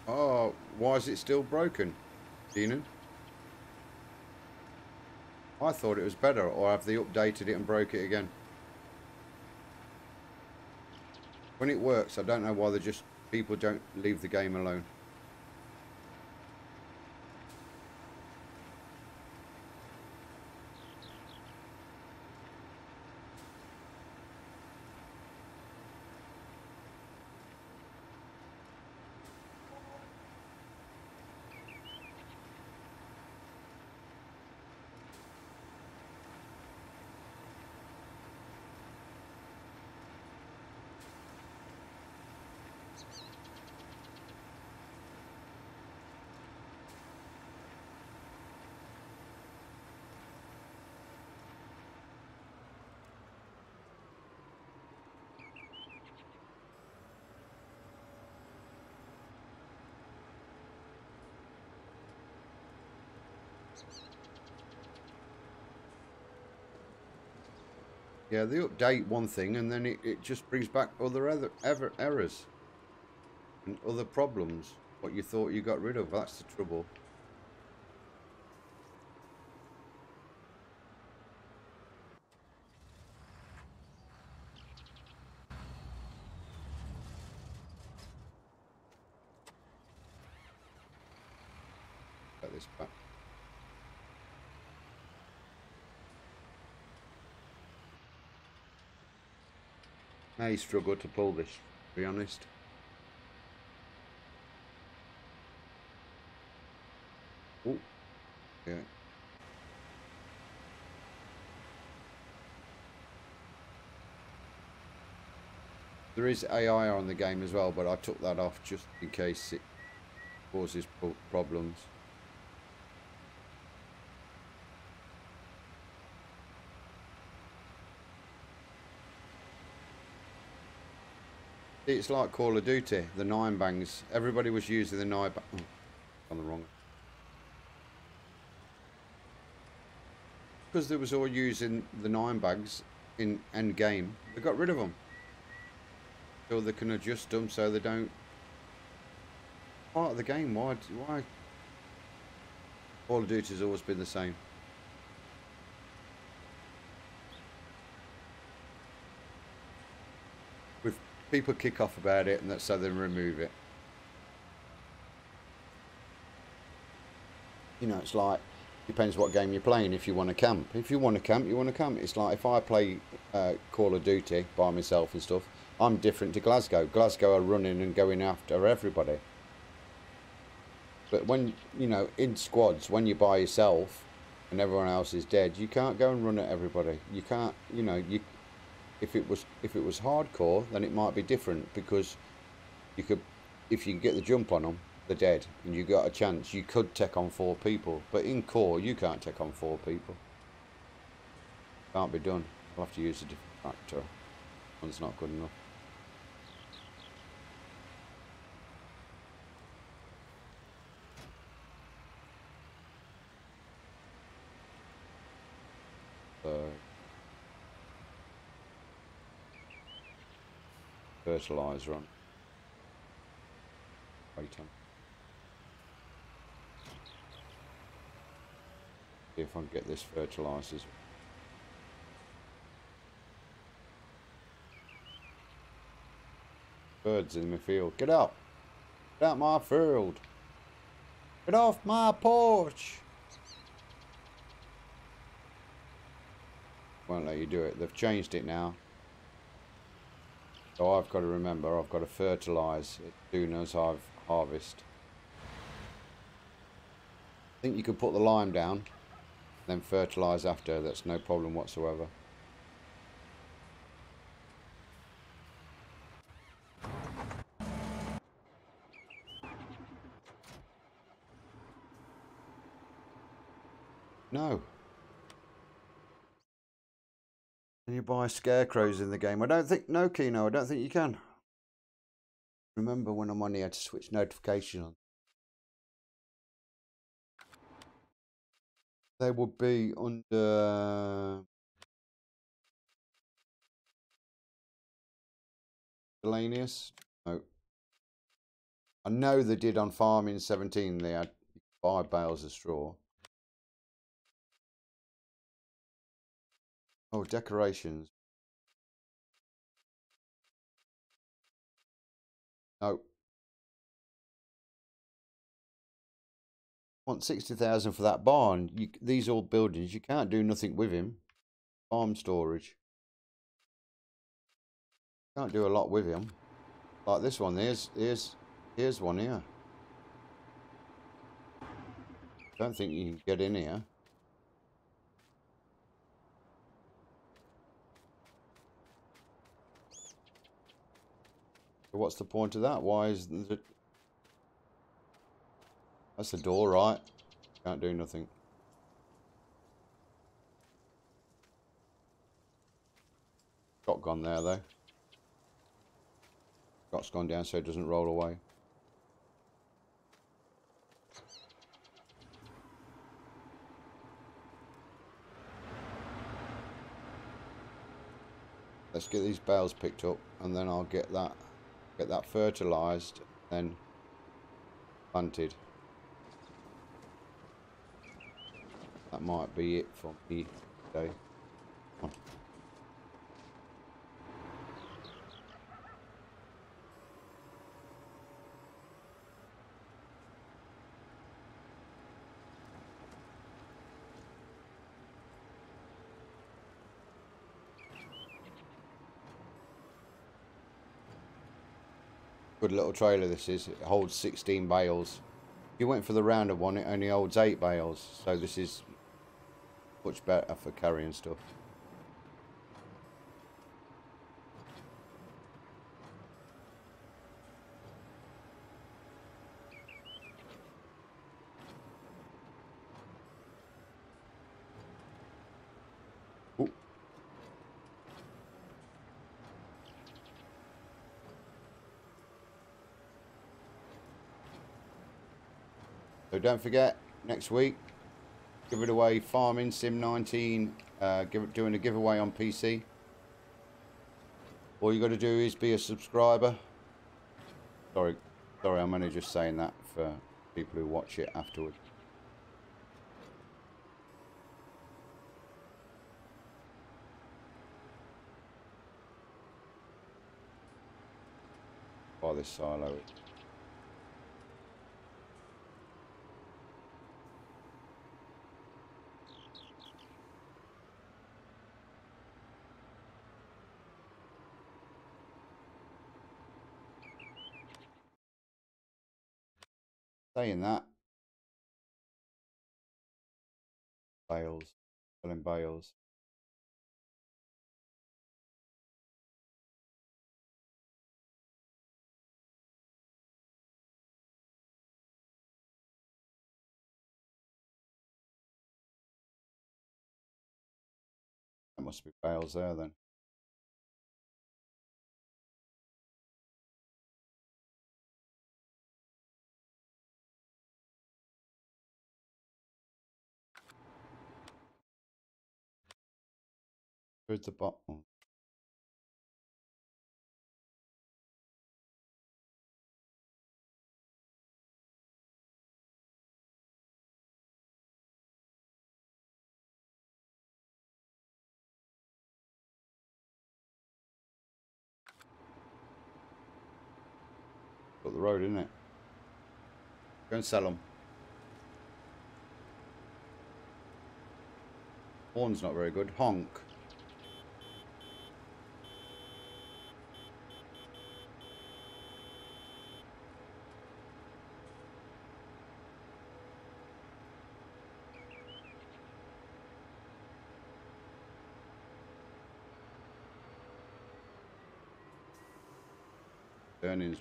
Speaker 1: Oh, why is it still broken, Keenan? I thought it was better, or have they updated it and broke it again? When it works, I don't know why people don't leave the game alone. Yeah, they update one thing and then it just brings back other errors and other problems. What you thought you got rid of, that's the trouble. Get this back. May struggle to pull this, to be honest. Oh, yeah. There is AI on the game as well, but I took that off just in case it causes problems. It's like Call of Duty, the 9 bangs. Everybody was using the 9 bang. On the wrong. Because they was all using the 9 bags in end game, they got rid of them. So they can adjust them so they don't. Part of the game, why? Call of Duty's always been the same. With people kick off about it and that's so they remove it. You know, it's like, depends what game you're playing. If you want to camp, you want to camp. It's like if I play Call of Duty by myself and stuff, I'm different to Glasgow. Glasgow are running and going after everybody. But when, you know, in squads, when you're by yourself and everyone else is dead, you can't go and run at everybody. You can't, you know, if it was hardcore, then it might be different because you could, if you can get the jump on them, they're dead, and you got a chance. You could take on 4 people, but in core, you can't take on 4 people. Can't be done. I'll have to use a different factor. One's not good enough. So, fertilizer on. Wait on. See if I can get this fertilizers. Birds in my field. Get out! Get out my field! Get off my porch! Won't let you do it. They've changed it now. So I've got to remember, I've got to fertilise as soon as I've harvest. I think you could put the lime down, then fertilise after. That's no problem whatsoever. No. Can you buy scarecrows in the game? I don't think, no, Kino, I don't think you can. Remember when I'm on here to switch notification on. They would be under Delanius. No. I know they did on Farming 17. They had 5 bales of straw. Oh, decorations. No. Want 60,000 for that barn. These old buildings, you can't do nothing with him. Farm storage. Can't do a lot with him. Like this one. Here's one here. Don't think you can get in here. So what's the point of that? Why isn't it? That's the door, right? Can't do nothing. Shotgun there, though. Shot's gone down so it doesn't roll away. Let's get these bales picked up, and then I'll get that fertilized, then planted. That might be it for me today. Good little trailer this is. It holds 16 bales. If you went for the rounder one, it only holds 8 bales. So this is much better for carrying stuff. Ooh. So don't forget, next week, give it away Farming Sim 19, doing a giveaway on PC. All you got to do is be a subscriber. Sorry, I'm only just saying that for people who watch it afterwards. By this silo. Saying that, bales, selling bales. That must be bales there then. Where's the bottom? Got the road, isn't it? Go and sell them. Horn's not very good. Honk. Earnings.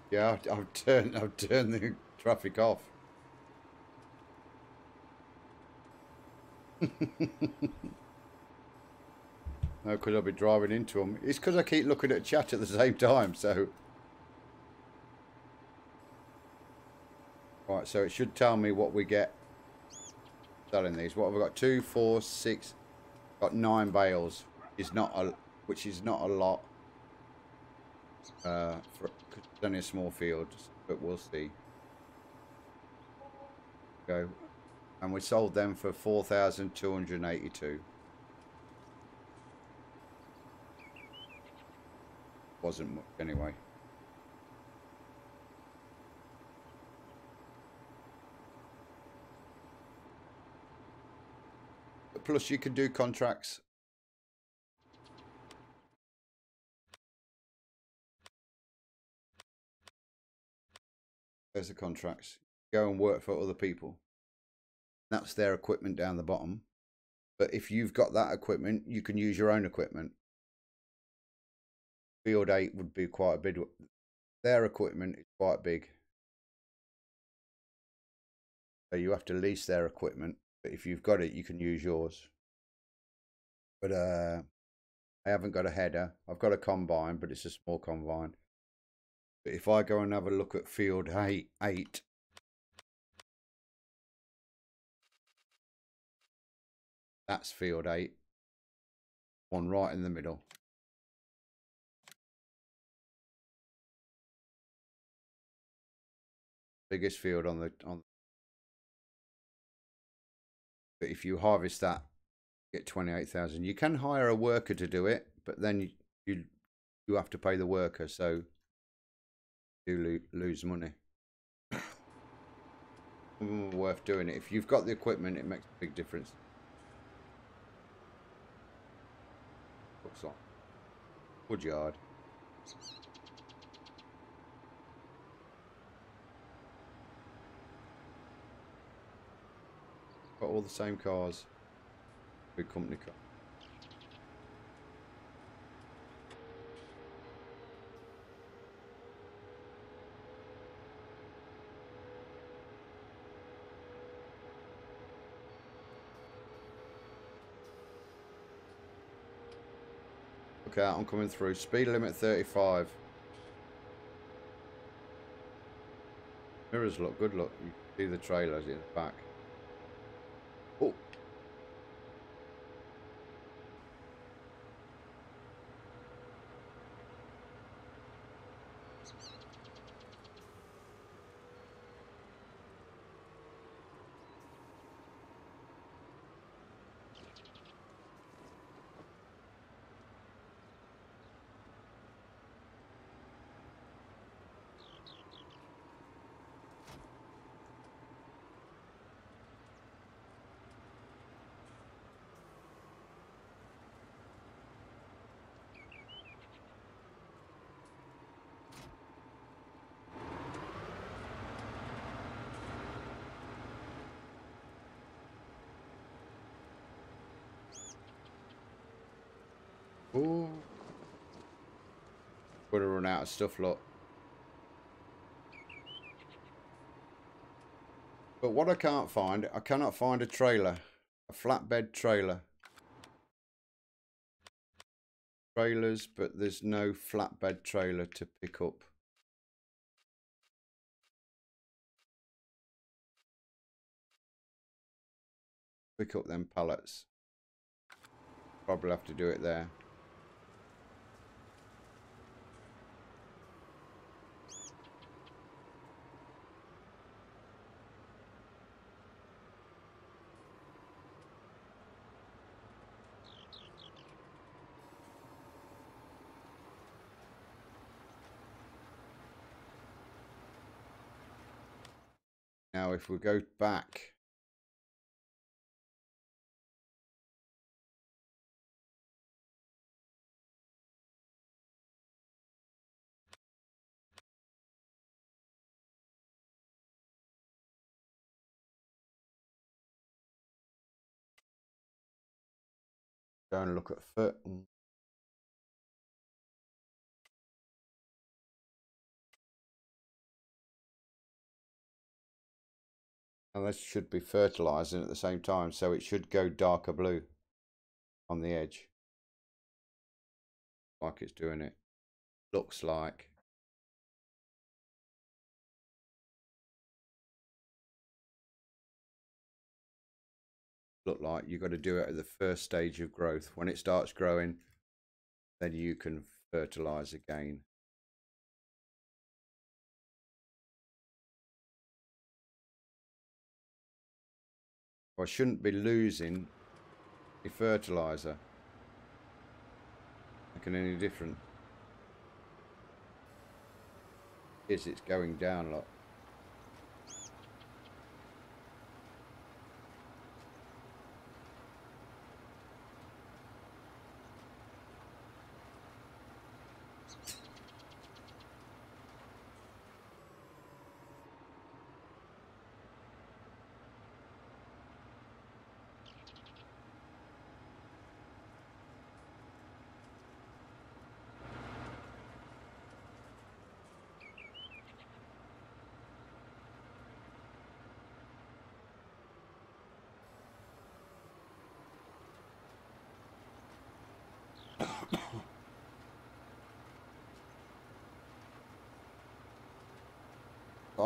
Speaker 1: Yeah, I've turned the traffic off. No, because I'll be driving into them. It's because I keep looking at chat at the same time, so. Right, so it should tell me what we get selling these. What have we got? 2, 4, 6. Got 9 bales. Which is not a lot. Cause it's only a small field, but we'll see. Go. And we sold them for 4,282. Wasn't much anyway. Plus you can do contracts. There's the contracts. Go and work for other people. That's their equipment down the bottom. But if you've got that equipment, you can use your own equipment. Field 8 would be quite a their equipment is quite big. So you have to lease their equipment. But if you've got it, you can use yours. But I haven't got a header. I've got a combine, but it's a small combine. But if I go and have a look at field 8, that's field 8. One right in the middle. Biggest field on. But if you harvest that, you get 28,000. You can hire a worker to do it, but then you have to pay the worker, so you lose money. Worth doing it. If you've got the equipment, it makes a big difference. Looks like woodyard. Got all the same cars. Big company car. Look out, I'm coming through. Speed limit 35. Mirrors look good, look. You can see the trailers in the back. Oh. Ooh. Gonna run out of stuff, look. But what I cannot find a trailer. A flatbed trailer. Trailers, but there's no flatbed trailer to pick up. Pick up them pallets. Probably have to do it there. Now if we go back, go and look at foot. And this should be fertilizing at the same time, so it should go darker blue on the edge. Like it's doing it. Looks like. Look like you've got to do it at the first stage of growth. When it starts growing, then you can fertilize again. I shouldn't be losing the fertilizer. Making any difference? It's going down a lot.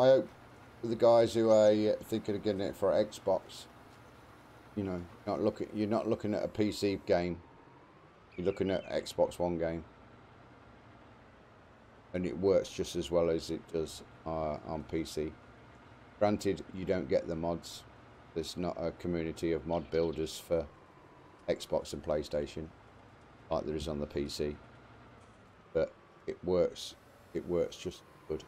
Speaker 1: hope for the guys who are thinking of getting it for Xbox, you know, you're not looking at a PC game. You're looking at Xbox One game, and it works just as well as it does on PC. Granted, you don't get the mods. There's not a community of mod builders for Xbox and PlayStation like there is on the PC, but it works. It works just good.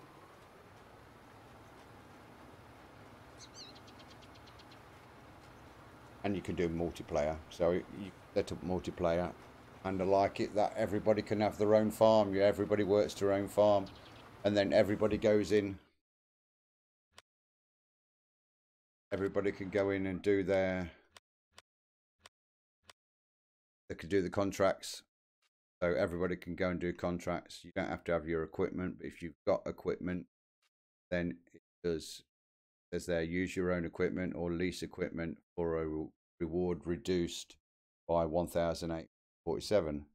Speaker 1: And you can do multiplayer, so you set up multiplayer. And I like it that everybody can have their own farm. Yeah, everybody works their own farm, and then everybody goes in. Everybody can go in and do their. They can do the contracts, so everybody can go and do contracts. You don't have to have your equipment, but if you've got equipment, then it does. Says there, use your own equipment or lease equipment for a reward reduced by 1,847.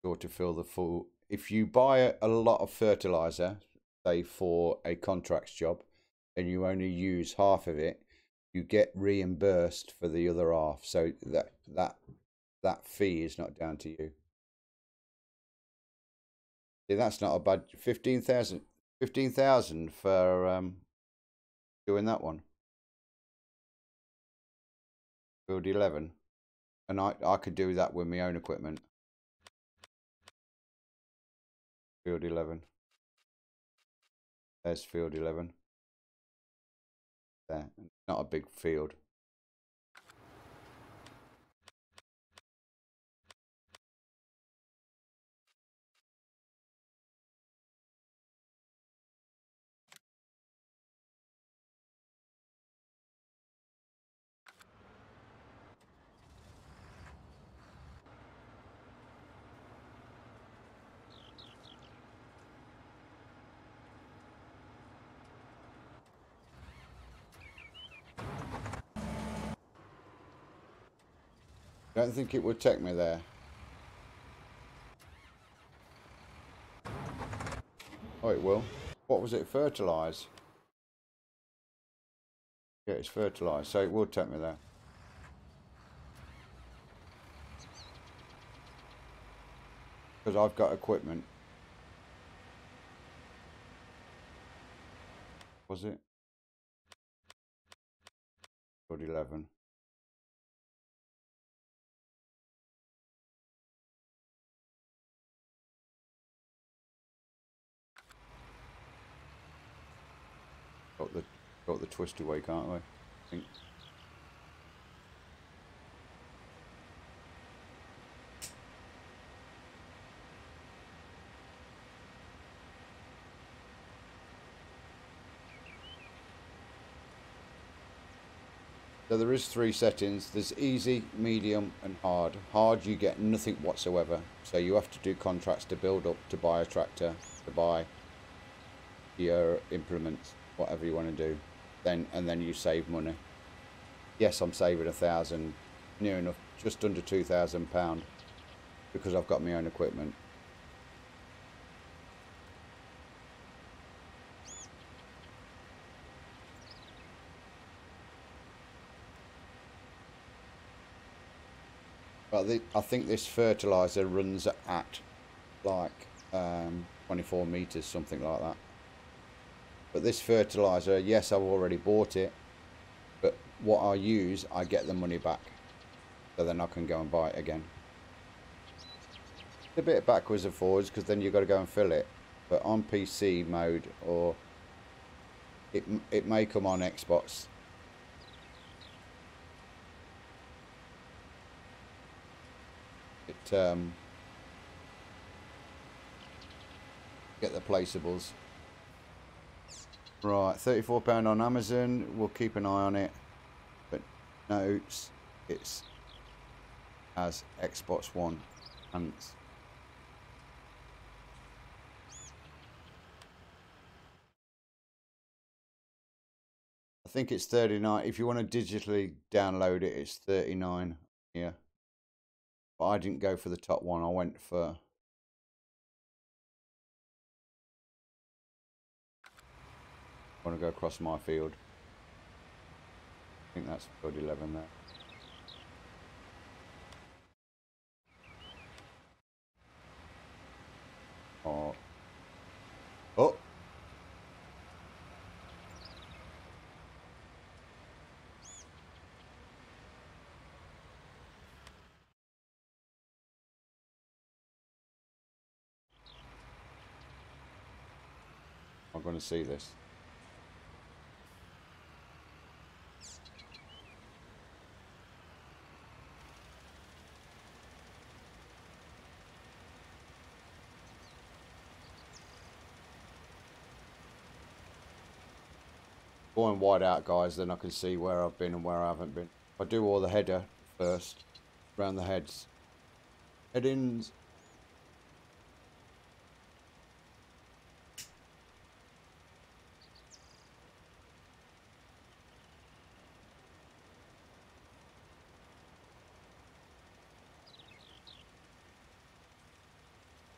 Speaker 1: Or to fill the full. If you buy a lot of fertilizer, say for a contracts job, and you only use half of it, you get reimbursed for the other half. So that fee is not down to you. See, that's not a bad 15,000 for doing that one. Field 11, and I could do that with my own equipment. Field 11. There's field 11. There, not a big field. Don't think it would take me there. Oh, it will. What was it? Fertilise. Yeah, it's fertilise, so it will take me there. Because I've got equipment. Was it? Field 11. Got the twisty way, can't we? I think. So there is 3 settings. There's easy, medium and hard. Hard you get nothing whatsoever. So you have to do contracts to build up, to buy a tractor, to buy your implements, whatever you want to do. And then you save money. Yes, I'm saving 1,000, near enough, just under £2,000 because I've got my own equipment. But I think this fertilizer runs at like 24 meters, something like that. But this fertilizer, yes, I've already bought it, but what I use, I get the money back, so then I can go and buy it again. It's a bit backwards and forwards because then you've got to go and fill it. But on PC mode, or it may come on Xbox. Get the placeables. Right, £34 on Amazon. We'll keep an eye on it. But no, it's as Xbox One, and I think it's 39. If you want to digitally download it, it's 39. Yeah, but I didn't go for the top one. I went for I want to go across my field. I think that's field 11 there. Oh. Oh. I'm going to see this. Going wide out, guys, then I can see where I've been and where I haven't been. I do all the header first, around the heads. Head-ins.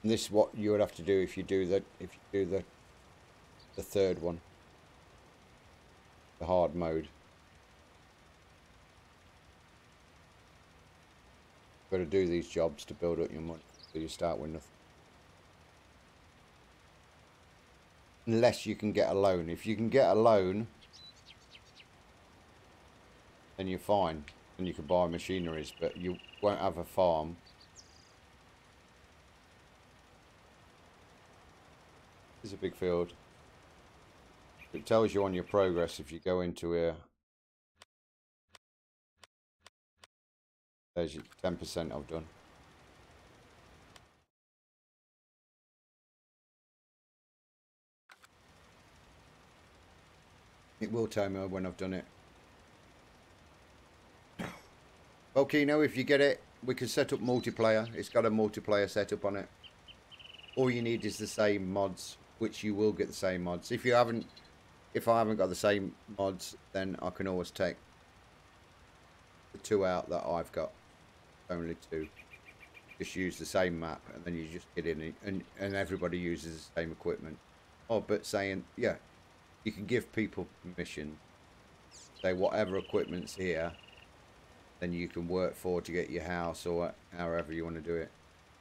Speaker 1: And this is what you would have to do if you do the third one, the hard mode. You've got to do these jobs to build up your money, so you start with nothing. Unless you can get a loan. If you can get a loan, then you're fine, and you can buy machineries, but you won't have a farm. It's a big field. It tells you on your progress if you go into here. There's your 10% I've done. It will tell me when I've done it. Volcano, if you get it, we can set up multiplayer. It's got a multiplayer setup on it. All you need is the same mods, which you will get the same mods. If I haven't got the same mods, then I can always take the 2 out that I've got. Only 2. Just use the same map, and then you just get in, and everybody uses the same equipment. Oh, but saying, yeah, you can give people permission. Say whatever equipment's here, then you can work for to get your house or however you want to do it.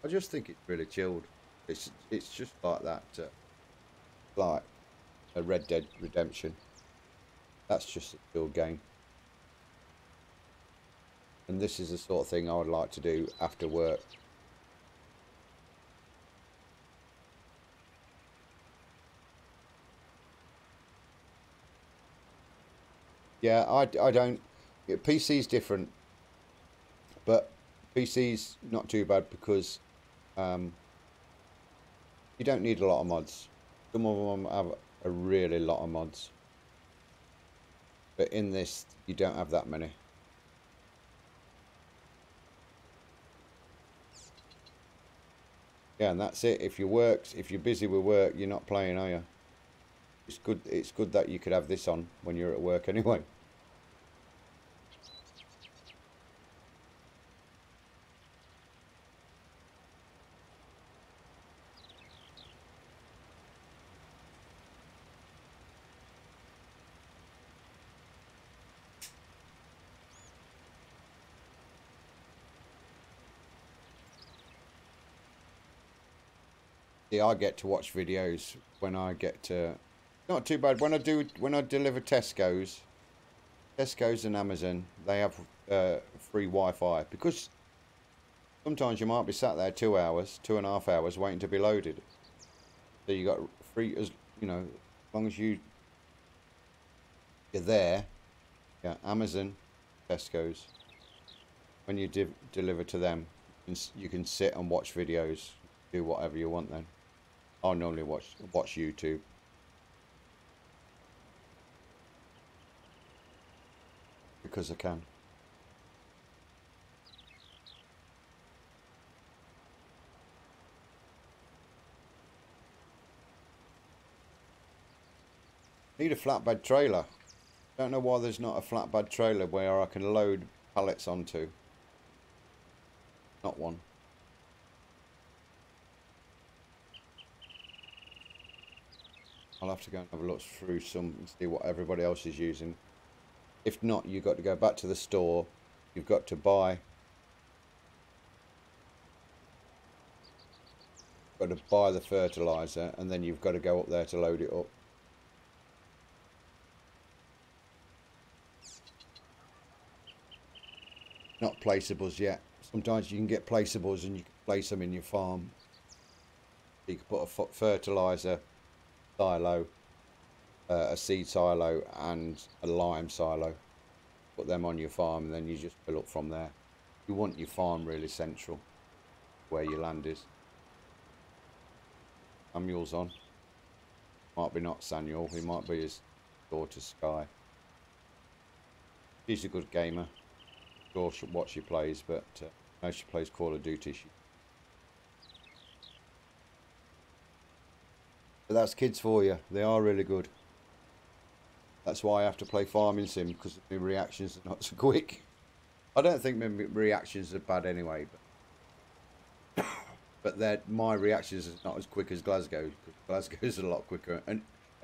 Speaker 1: I just think it's really chilled. It's just like that, like a Red Dead Redemption. That's just a chill game. And this is the sort of thing I would like to do after work. Yeah, I don't. Yeah, PC's different, but PC's not too bad because you don't need a lot of mods. Some of them have a really lot of mods, but in this you don't have that many. Yeah, and that's it. If you're busy with work, you're not playing, are you? It's good that you could have this on when you're at work anyway. See, I get to watch videos when I get to. Not too bad when I deliver Tesco's and Amazon. They have free Wi-Fi because sometimes you might be sat there 2 hours, 2.5 hours waiting to be loaded. So you got free, as you know, as long as you're there. Yeah, Amazon, Tesco's. When you deliver to them, you can sit and watch videos, do whatever you want. Then I normally watch YouTube. Because I can. Need a flatbed trailer. Don't know why there's not a flatbed trailer where I can load pallets onto. Not one. I'll have to go and have a look through some and see what everybody else is using. If not, you've got to go back to the store. You've got to buy. Got to buy the fertilizer, and then you've got to go up there to load it up. Not placeables yet. Sometimes you can get placeables and you can place them in your farm. You can put a fertilizer silo, a seed silo and a lime silo. Put them on your farm and then you just fill up from there. You want your farm really central where your land is. Samuel's on. Might be not Samuel, he might be his daughter Sky. She's a good gamer. Sure what she plays, but I know she plays Call of Duty. But that's kids for you. They are really good. That's why I have to play Farming Sim, because my reactions are not so quick. I don't think my reactions are bad anyway, but my reactions are not as quick as Glasgow's, because Glasgow's a lot quicker, and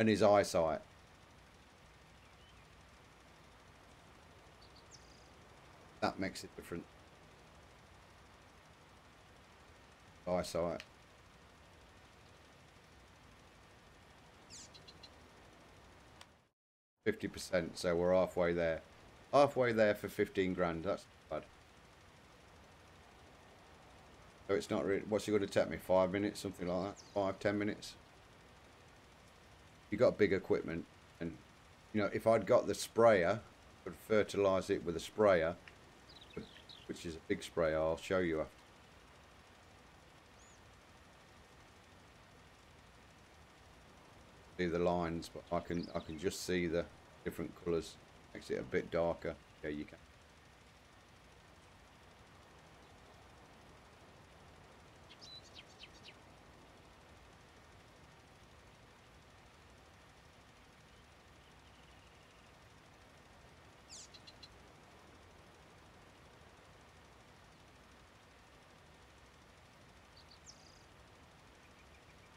Speaker 1: his eyesight. That makes it different. Eyesight. %, so we're halfway there. Halfway there for 15 grand. That's not bad. So it's not really. What's it going to take me? 5 minutes, something like that. 5-10 minutes. You got big equipment, and you know, if I'd got the sprayer, I'd fertilise it with a sprayer, which is a big sprayer. I'll show you after. See the lines, but I can just see the different colours. Makes it a bit darker. Yeah, you can.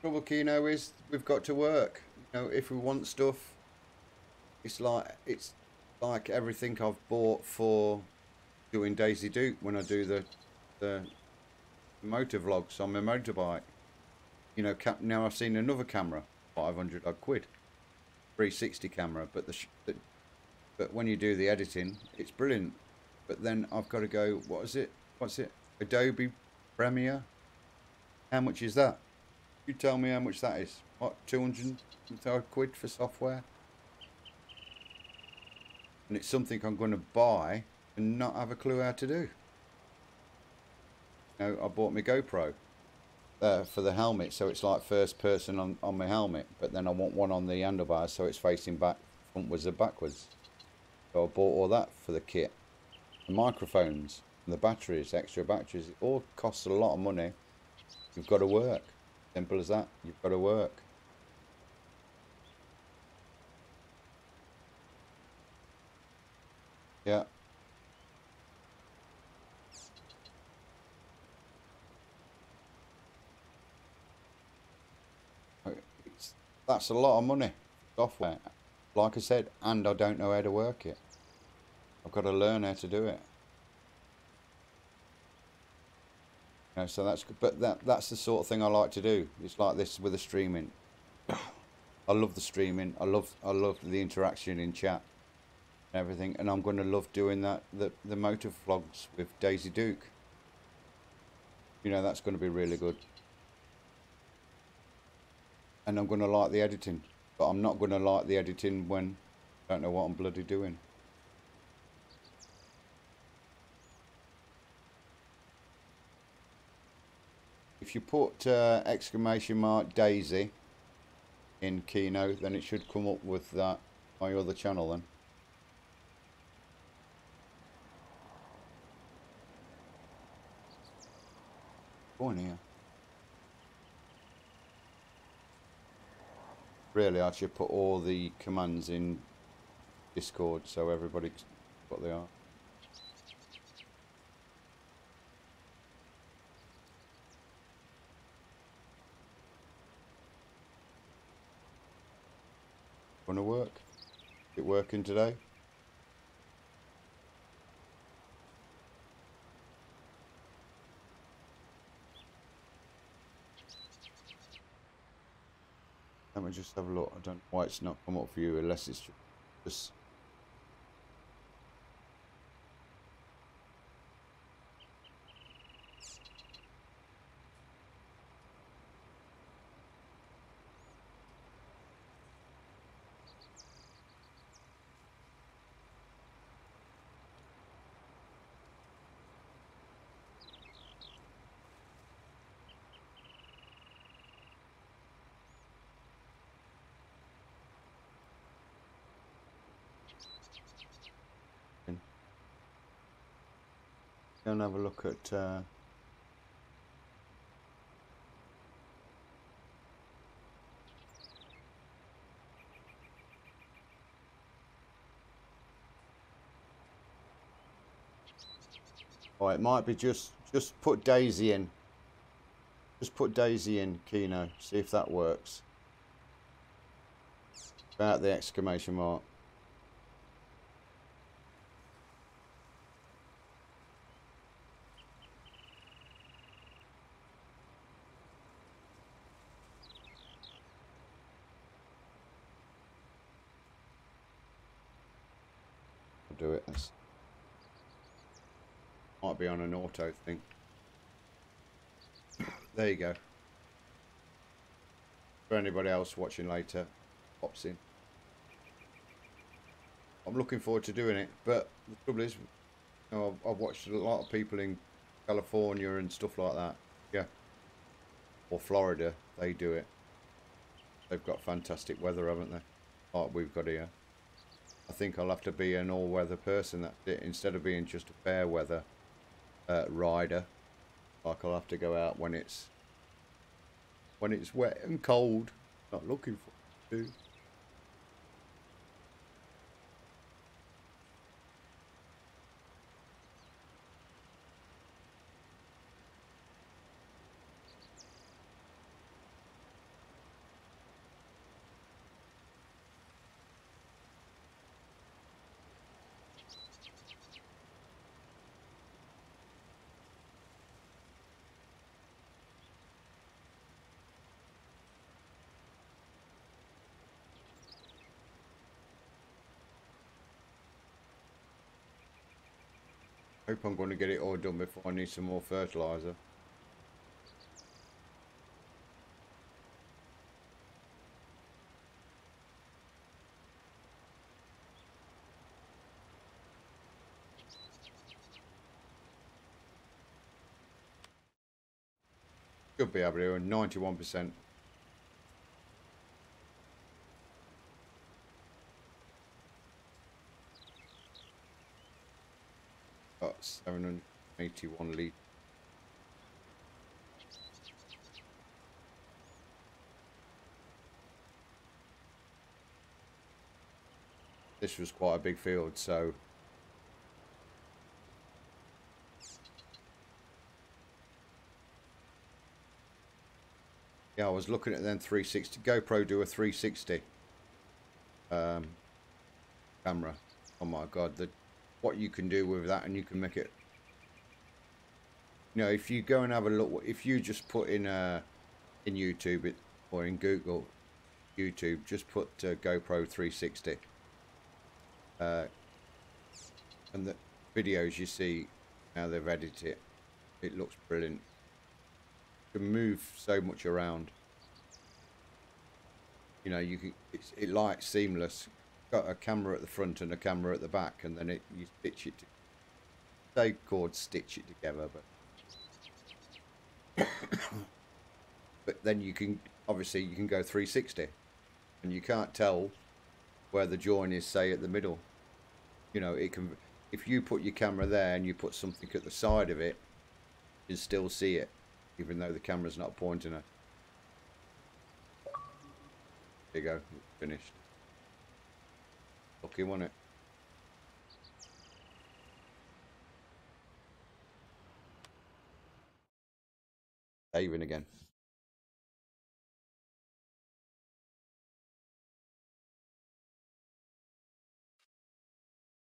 Speaker 1: Trouble, Kino, is we've got to work. You know, if we want stuff, it's like everything I've bought for doing Daisy Duke when I do the motor vlogs on my motorbike. You know, now I've seen another camera, 500 odd quid, 360 camera, but but when you do the editing, it's brilliant. But then I've got to go. What's it? Adobe Premiere. How much is that? You tell me how much that is. What, 200 quid for software? And it's something I'm going to buy and not have a clue how to do. You know, I bought my GoPro for the helmet, so it's like first person on my helmet, but then I want one on the handlebars so it's facing back, frontwards and backwards. So I bought all that for the kit. The microphones, and the batteries, extra batteries, it all costs a lot of money. You've got to work. Simple as that. You've got to work. Yeah. That's a lot of money. Software. Like I said, and I don't know how to work it. I've got to learn how to do it. You know, so that's good. But that's the sort of thing I like to do. It's like this with the streaming. I love the streaming. I love the interaction in chat and everything. And I'm going to love doing the motor vlogs with Daisy Duke. You know, that's going to be really good. And I'm going to like the editing. But I'm not going to like the editing when I don't know what I'm bloody doing. If you put exclamation mark Daisy in Kino, then it should come up with that my other channel then. Go on here. Really, I should put all the commands in Discord so everybody knows what they are. Gonna work? Is it working today? Let me just have a look. I don't know why it's not come up for you unless it's just go and have a look at oh, it might be just put Daisy in. Just put Daisy in, Kino. See if that works. About the exclamation mark. I'll do it. That's, might be on an auto thing. There you go. For anybody else watching later, pops in. I'm looking forward to doing it, but the trouble is, you know, I've watched a lot of people in California and stuff like that. Yeah. Or Florida, they do it. They've got fantastic weather, haven't they? Like we've got here. I think I'll have to be an all-weather person. That's it. Instead of being just a fair weather rider, like I'll have to go out when it's wet and cold. Not looking for it. Hope I'm going to get it all done before I need some more fertilizer. Should be able to, 91%. Got 781 litres. This was quite a big field, so yeah, I was looking at then 360. GoPro do a 360 camera. Oh my god, what you can do with that, and you can make it. You know, if you go and have a look, if you just put in YouTube or in Google YouTube, just put GoPro 360, and the videos you see how they've edited it looks brilliant. You can move so much around. You know, you can. It like seamless. Got a camera at the front and a camera at the back, and then you stitch it. They called stitch it together, but then you can obviously you can go 360, and you can't tell where the join is, say at the middle. You know, it can. If you put your camera there and you put something at the side of it, you still see it, even though the camera's not pointing it. There you go, finished. Lucky, wasn't it? Saving again.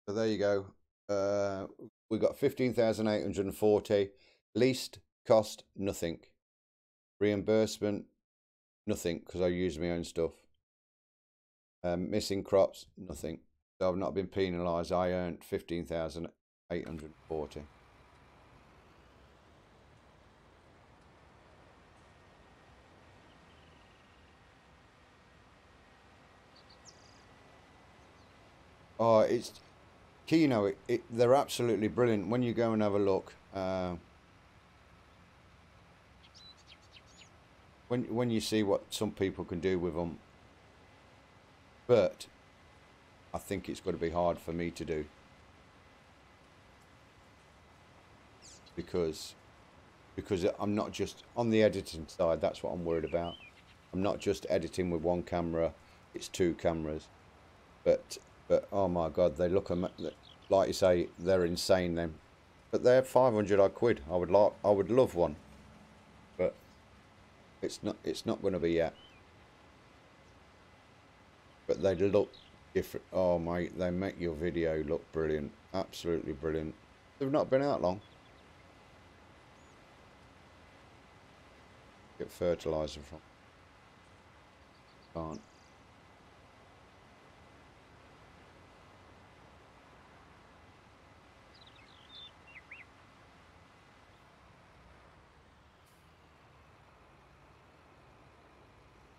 Speaker 1: So there you go. We got 15,840. Least cost, nothing. Reimbursement, nothing, because I use my own stuff. Missing crops, nothing. So I've not been penalised. I earned 15,840. Oh, it's Kino. They're absolutely brilliant. When you go and have a look, when you see what some people can do with them, but I think it's got to be hard for me to do because I'm not just on the editing side. That's what I'm worried about. I'm not just editing with one camera; it's two cameras. But oh my God, they look like you say, they're insane then. But they're 500 odd quid. I would love one, but it's not going to be yet. But they look different. Oh mate, they make your video look brilliant, absolutely brilliant. They've not been out long. Get fertilizer from. Can't.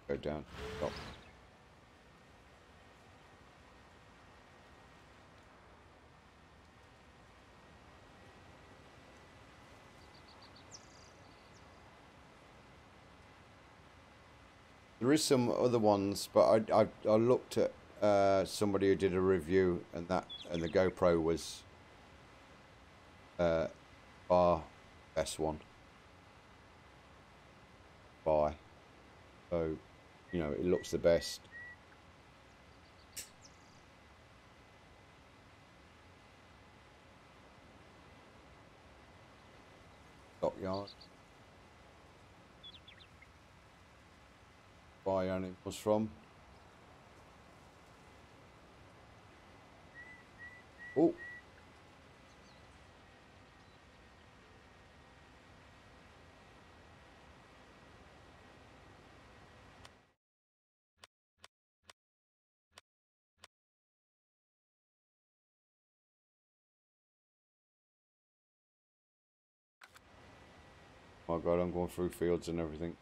Speaker 1: Go down. Stop. There is some other ones, but I looked at somebody who did a review, and the GoPro was far best one by. So, you know, it looks the best. Stockyard. Buy animals from. Oh. My God, I'm going through fields and everything.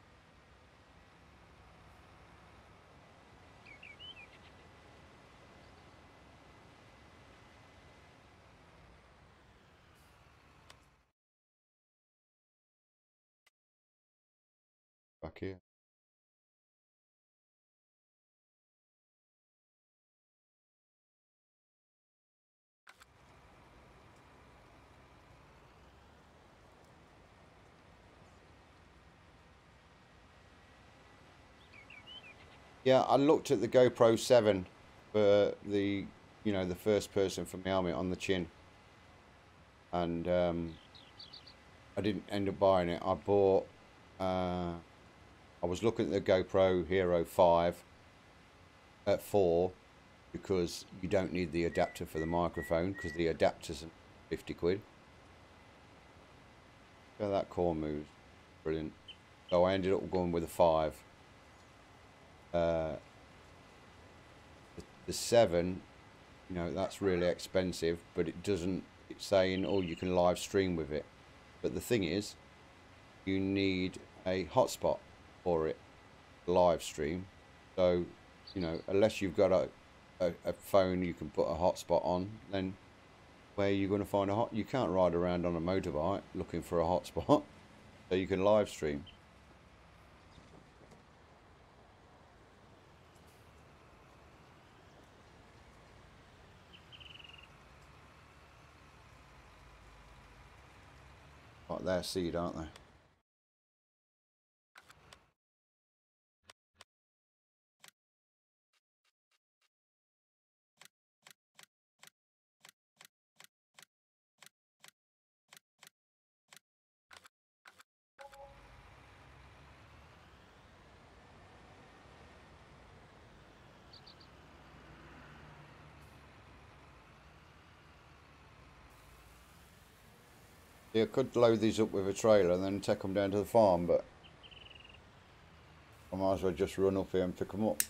Speaker 1: Back here. Yeah, I looked at the GoPro 7 for the, you know, the first person from the helmet on the chin. And I didn't end up buying it. I bought, I was looking at the GoPro Hero 5 at 4 because you don't need the adapter for the microphone because the adapter's 50 quid. So that core moves. Brilliant. So I ended up going with a 5. The 7, you know, that's really expensive, but it doesn't, it's saying, oh, you can live stream with it. But the thing is, you need a hotspot for it, live stream. So, you know, unless you've got a phone you can put a hotspot on, then where are you going to find a you can't ride around on a motorbike looking for a hotspot, so you can live stream. Like they're seed, aren't they? Yeah, I could load these up with a trailer and then take them down to the farm, but I might as well just run up here and pick them up.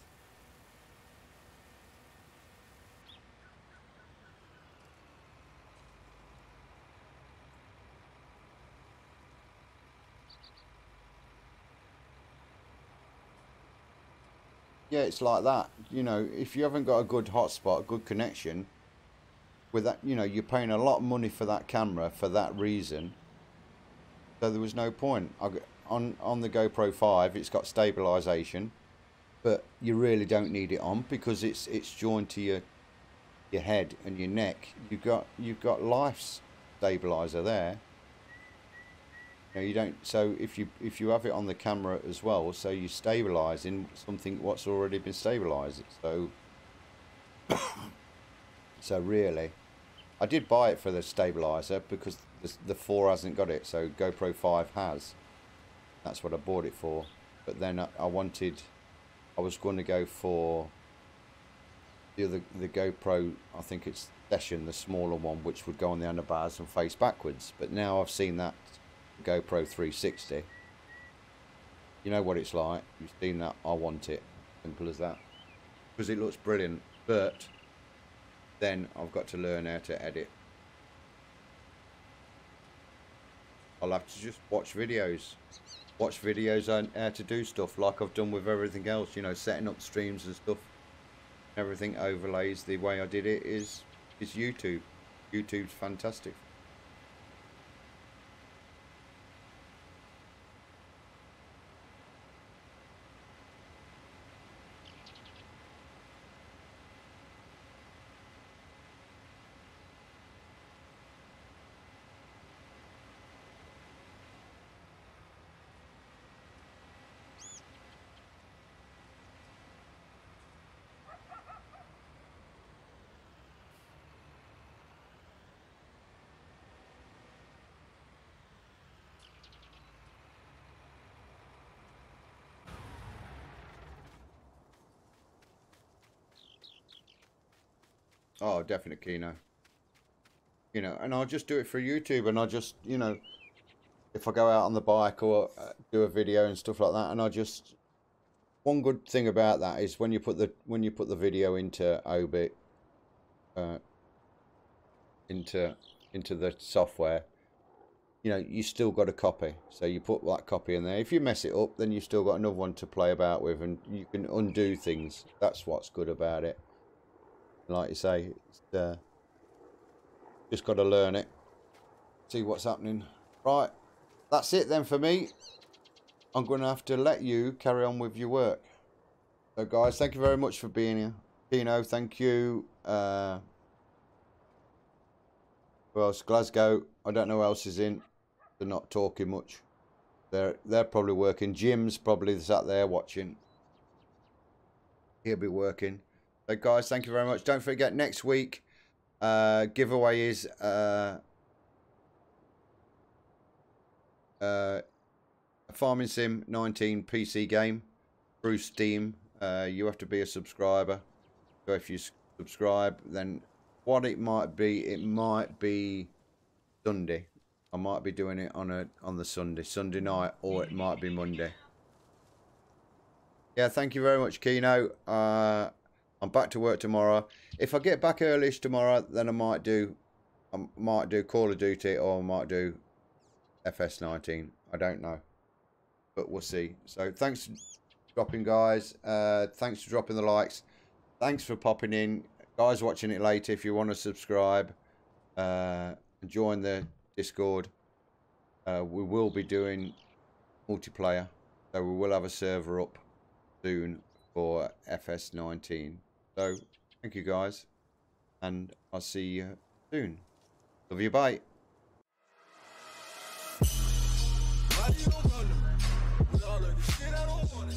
Speaker 1: Yeah, it's like that. You know, if you haven't got a good hotspot, a good connection, with that, you know, you're paying a lot of money for that camera for that reason. So there was no point. On the GoPro 5, it's got stabilisation, but you really don't need it on because it's joined to your head and your neck. You've got life stabilizer there. You know, you don't. So if you have it on the camera as well, so you're stabilising something what's already been stabilised. So really, I did buy it for the stabilizer because the 4 hasn't got it, so GoPro 5 has. That's what I bought it for. But then I was going to go for the GoPro, I think it's Session, the smaller one, which would go on the handlebars and face backwards. But now I've seen that GoPro 360. You know what it's like. You've seen that. I want it. Simple as that. Because it looks brilliant. But then I've got to learn how to edit. I'll have to just watch videos on how to do stuff like I've done with everything else, you know, setting up streams and stuff. Everything overlays. The way I did it is YouTube. YouTube's fantastic. Oh, definitely, Kino. You know, and I'll just do it for YouTube, and I'll just, you know, if I go out on the bike or do a video and stuff like that, and I just, one good thing about that is when you put the video into Obit, into the software, you know, you still got a copy. So you put that copy in there. If you mess it up, then you still got another one to play about with, and you can undo things. That's what's good about it. Like you say, it's, just got to learn it, see what's happening. Right, that's it then for me. I'm going to have to let you carry on with your work. So guys, thank you very much for being here. Kino, thank you. Who else? Glasgow. I don't know who else is in. They're not talking much. They're probably working. Jim's probably sat there watching. He'll be working. So guys, thank you very much. Don't forget, next week giveaway is a Farming Sim 19 PC game through Steam. You have to be a subscriber. So if you subscribe, then what it might be Sunday. I might be doing it on the Sunday night, or it might be Monday. Yeah, thank you very much, Kino. I'm back to work tomorrow. If I get back early tomorrow, then I might do Call of Duty, or I might do FS19. I don't know, but we'll see. So thanks for dropping, guys. Thanks for dropping the likes. Thanks for popping in, guys. Watching it later, if you want to subscribe, join the Discord. We will be doing multiplayer, so we will have a server up soon for FS19. So thank you, guys, and I'll see you soon. Love you, bye. Why you don't run with all of this shit I don't want it?